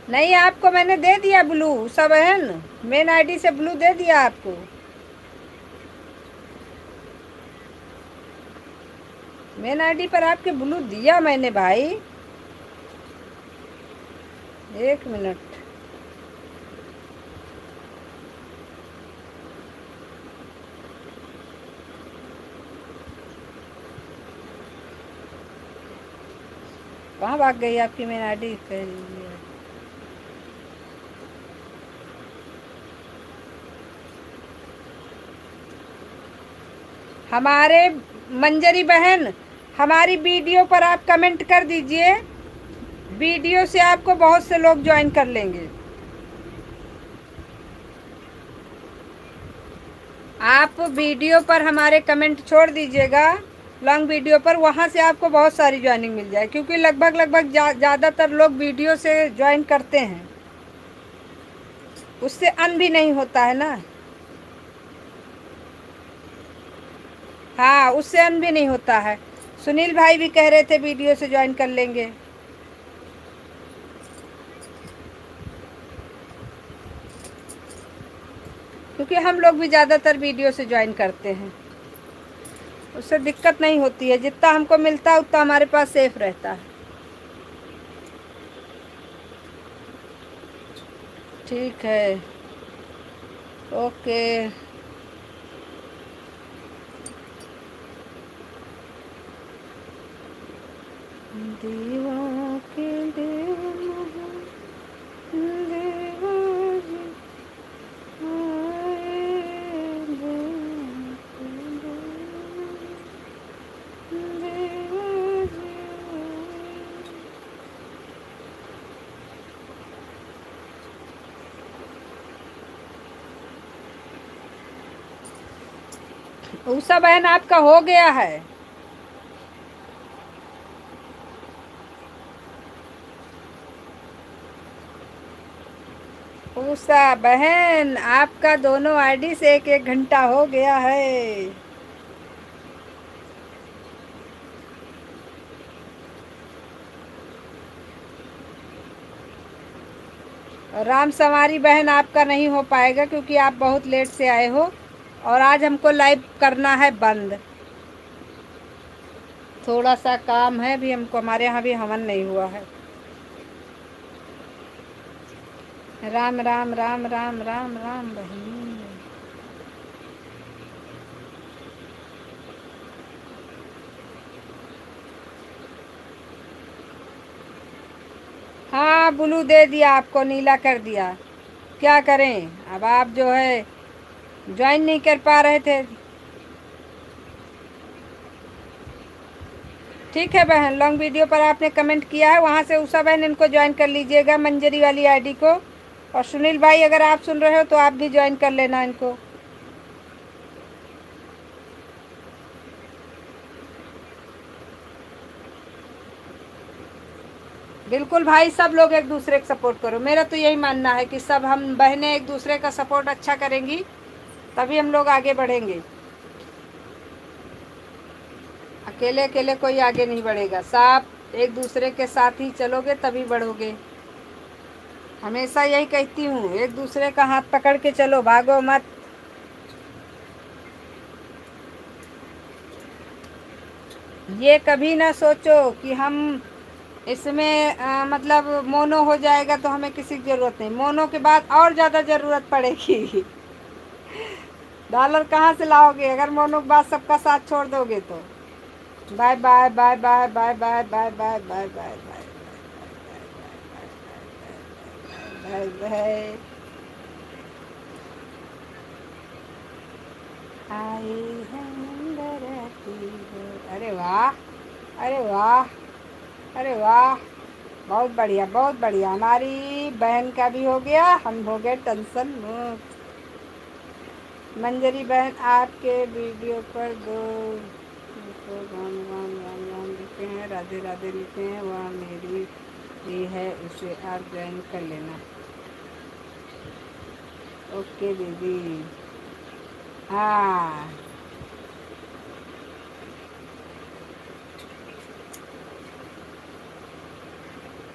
नहीं, आपको मैंने दे दिया ब्लू सब बहन, मेन आईडी से ब्लू दे दिया आपको। मेन आईडी पर आपके ब्लू दिया मैंने भाई। एक मिनट, कहाँ भाग गई आपकी मेन आईडी? हमारे मंजरी बहन, हमारी वीडियो पर आप कमेंट कर दीजिए, वीडियो से आपको बहुत से लोग ज्वाइन कर लेंगे। आप वीडियो पर हमारे कमेंट छोड़ दीजिएगा लॉन्ग वीडियो पर, वहाँ से आपको बहुत सारी ज्वाइनिंग मिल जाए, क्योंकि लगभग ज़्यादातर लोग वीडियो से ज्वाइन करते हैं, उससे अन भी नहीं होता है ना। हाँ, उससे अन भी नहीं होता है। सुनील भाई भी कह रहे थे वीडियो से ज्वाइन कर लेंगे। क्योंकि हम लोग भी ज़्यादातर वीडियो से ज्वाइन करते हैं, उससे दिक्कत नहीं होती है। जितना हमको मिलता है उतना हमारे पास सेफ रहता है। ठीक है, ओके। देवों के देव उषा बहन आपका हो गया है। उषा बहन आपका दोनों आईडी से एक एक घंटा हो गया है। राम सवारी बहन आपका नहीं हो पाएगा, क्योंकि आप बहुत लेट से आए हो और आज हमको लाइव करना है बंद। थोड़ा सा काम है भी हमको, हमारे यहाँ भी हवन नहीं हुआ है। राम राम राम राम राम राम बहन। हाँ, हाँ ब्लू दे दिया, आपको नीला कर दिया। क्या करें, अब आप जो है ज्वाइन नहीं कर पा रहे थे। ठीक है बहन, लॉन्ग वीडियो पर आपने कमेंट किया है, वहाँ से उषा बहन इनको ज्वाइन कर लीजिएगा, मंजरी वाली आईडी को। और सुनील भाई अगर आप सुन रहे हो तो आप भी ज्वाइन कर लेना इनको। बिल्कुल भाई, सब लोग एक दूसरे को सपोर्ट करो। मेरा तो यही मानना है कि सब हम बहनें एक दूसरे का सपोर्ट अच्छा करेंगी, तभी हम लोग आगे बढ़ेंगे। अकेले अकेले कोई आगे नहीं बढ़ेगा, सब एक दूसरे के साथ ही चलोगे तभी बढ़ोगे। हमेशा यही कहती हूँ, एक दूसरे का हाथ पकड़ के चलो, भागो मत। ये कभी ना सोचो कि हम इसमें मतलब मोनो हो जाएगा तो हमें किसी की ज़रूरत नहीं, मोनो के बाद और ज़्यादा ज़रूरत पड़ेगी। डॉलर कहाँ से लाओगे अगर मोनो के बाद सबका साथ छोड़ दोगे तो। Bye bye bye bye bye bye bye bye bye bye bye bye bye. आए हैं मंदराती हो। अरे वाह, अरे वाह, अरे वाह, बहुत बढ़िया बहुत बढ़िया। हमारी बहन का भी हो गया, हम हो गए टेंशन मुक्त। मंजरी बहन आपके वीडियो पर दो तो राम राम राम राम लिखे हैं, राधे राधे लिखे हैं, वह मेरी भी है, उसे आप ज्वाइन कर लेना। ओके दीदी। हाँ,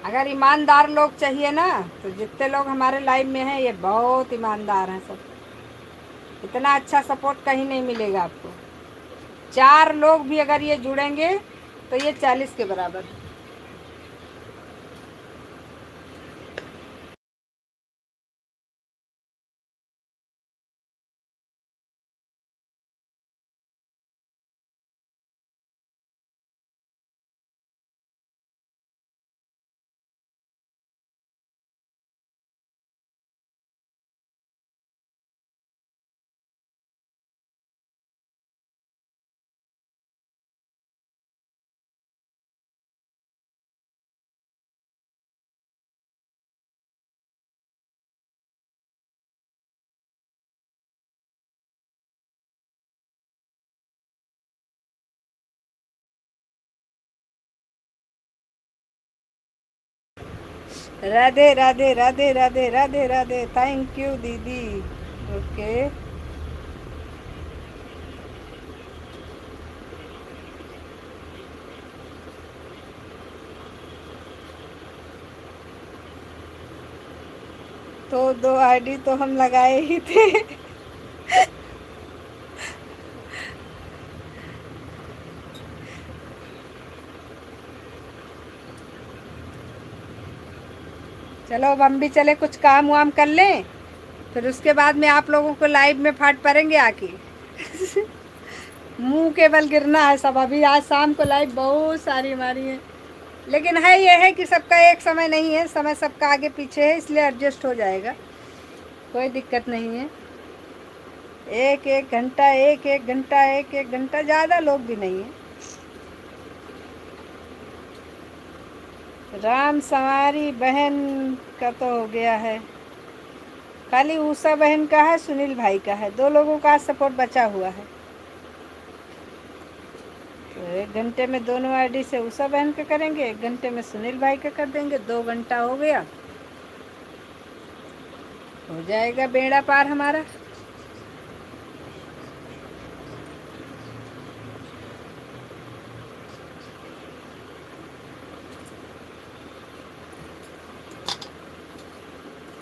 अगर ईमानदार लोग चाहिए ना, तो जितने लोग हमारे लाइव में हैं ये बहुत ईमानदार हैं सब। इतना अच्छा सपोर्ट कहीं नहीं मिलेगा आपको। 4 लोग भी अगर ये जुड़ेंगे तो ये 40 के बराबर है। राधे राधे राधे राधे राधे राधे, थैंक यू दीदी। ओके, तो 2 आईडी तो हम लगाए ही थे। चलो अब हम भी चले कुछ काम वाम कर लें, फिर उसके बाद में आप लोगों को लाइव में फाट पड़ेंगे आके। मुंह के बल गिरना है सब। अभी आज शाम को लाइव बहुत सारी हमारी है, लेकिन है ये है कि सबका एक समय नहीं है, समय सबका आगे पीछे है, इसलिए एडजस्ट हो जाएगा, कोई दिक्कत नहीं है। एक एक घंटा एक एक घंटा एक एक घंटा, ज़्यादा लोग भी नहीं है। राम सवारी बहन का तो हो गया है, खाली उषा बहन का है, सुनील भाई का है, 2 लोगों का सपोर्ट बचा हुआ है। तो 1 घंटे में दोनों आईडी से उषा बहन का करेंगे, 1 घंटे में सुनील भाई का कर देंगे, 2 घंटा हो गया, हो जाएगा बेड़ा पार हमारा।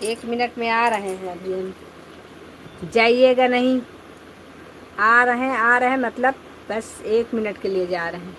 एक मिनट में आ रहे हैं अभी हम, जाइएगा नहीं। आ रहे हैं मतलब बस 1 मिनट के लिए जा रहे हैं।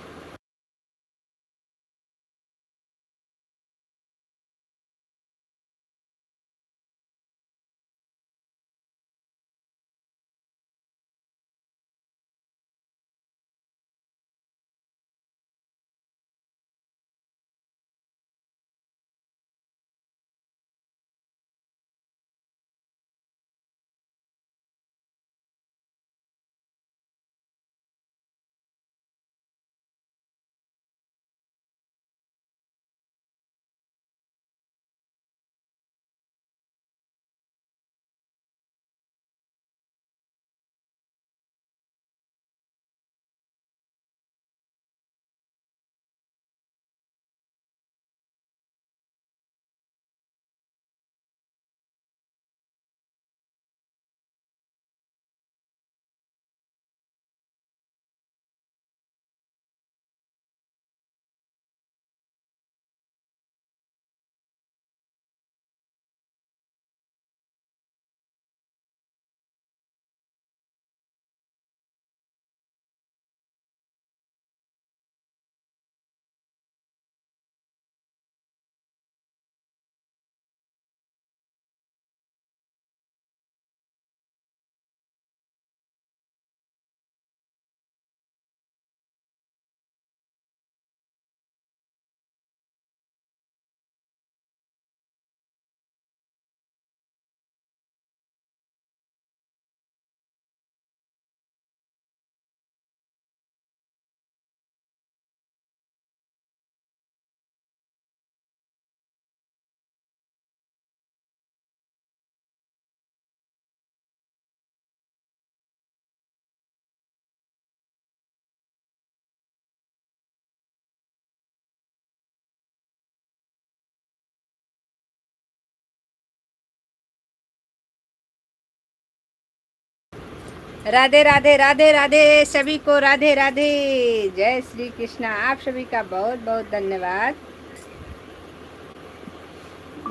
राधे राधे राधे राधे सभी को राधे राधे। जय श्री कृष्णा। आप सभी का बहुत बहुत धन्यवाद।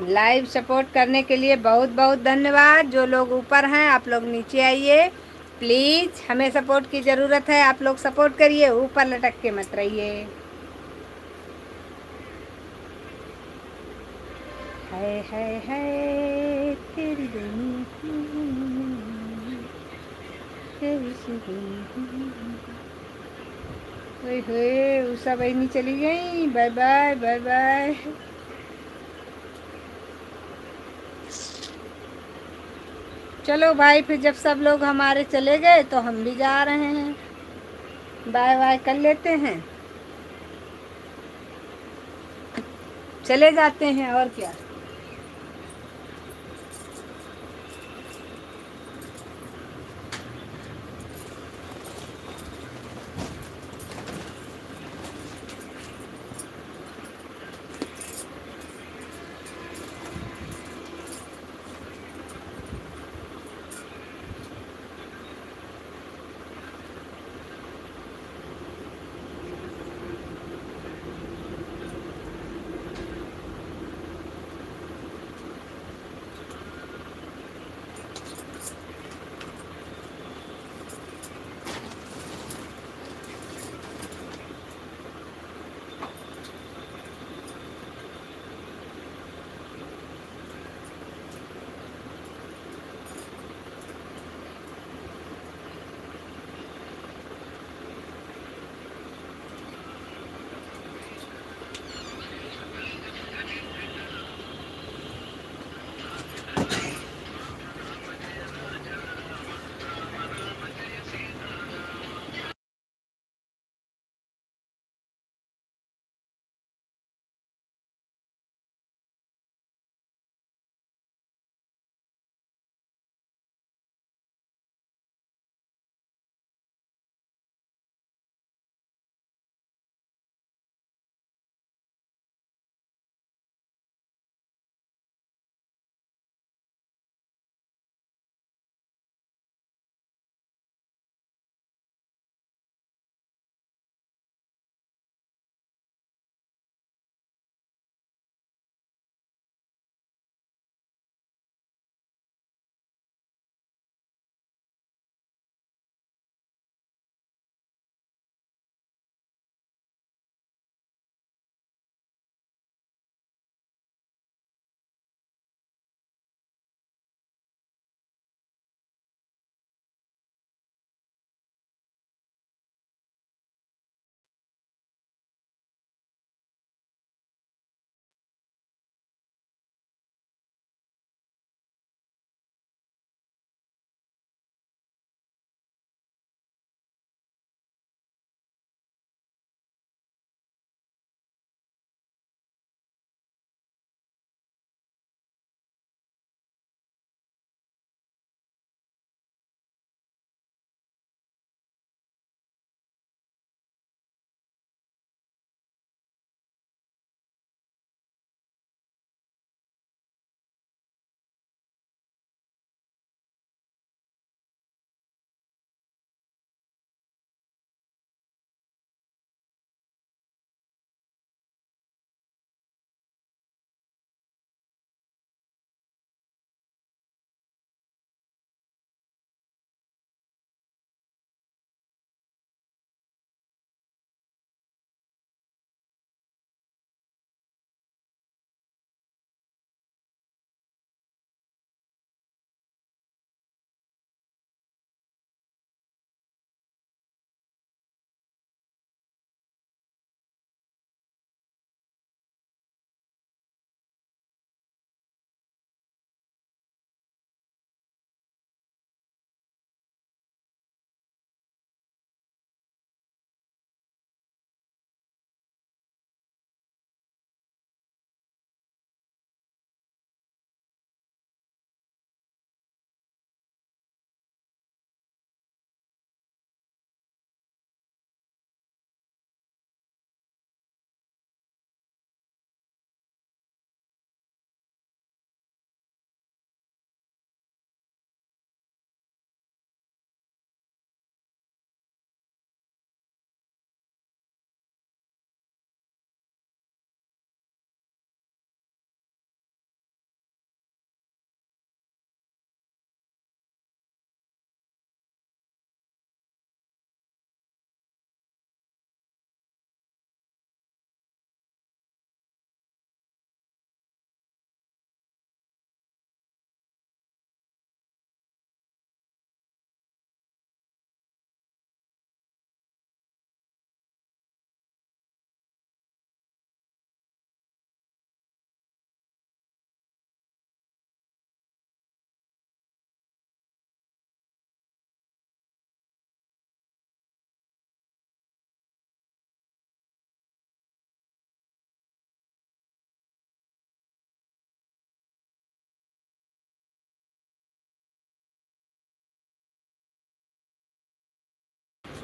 लाइव सपोर्ट करने के लिए बहुत बहुत धन्यवाद। जो लोग ऊपर हैं आप लोग नीचे आइए प्लीज़, हमें सपोर्ट की ज़रूरत है। आप लोग सपोर्ट करिए, ऊपर लटक के मत रहिए। हाय हाय हाय तेरी ओए उषा बहनी चली गई। Bye bye bye bye. चलो भाई, फिर जब सब लोग हमारे चले गए तो हम भी जा रहे हैं, बाय बाय कर लेते हैं, चले जाते हैं और क्या।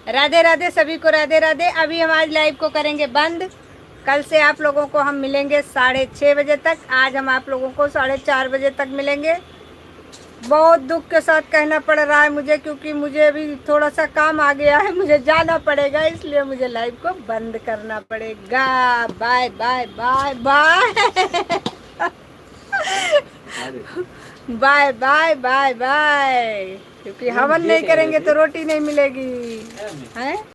राधे राधे सभी को, राधे राधे। अभी हम आज लाइव को करेंगे बंद। कल से आप लोगों को हम मिलेंगे 6:30 बजे तक। आज हम आप लोगों को 4:30 बजे तक मिलेंगे। बहुत दुख के साथ कहना पड़ रहा है मुझे, क्योंकि मुझे अभी थोड़ा सा काम आ गया है, मुझे जाना पड़ेगा, इसलिए मुझे लाइव को बंद करना पड़ेगा। Bye bye bye bye bye bye bye bye. क्योंकि हवन नहीं करेंगे तो रोटी नहीं मिलेगी, हैं?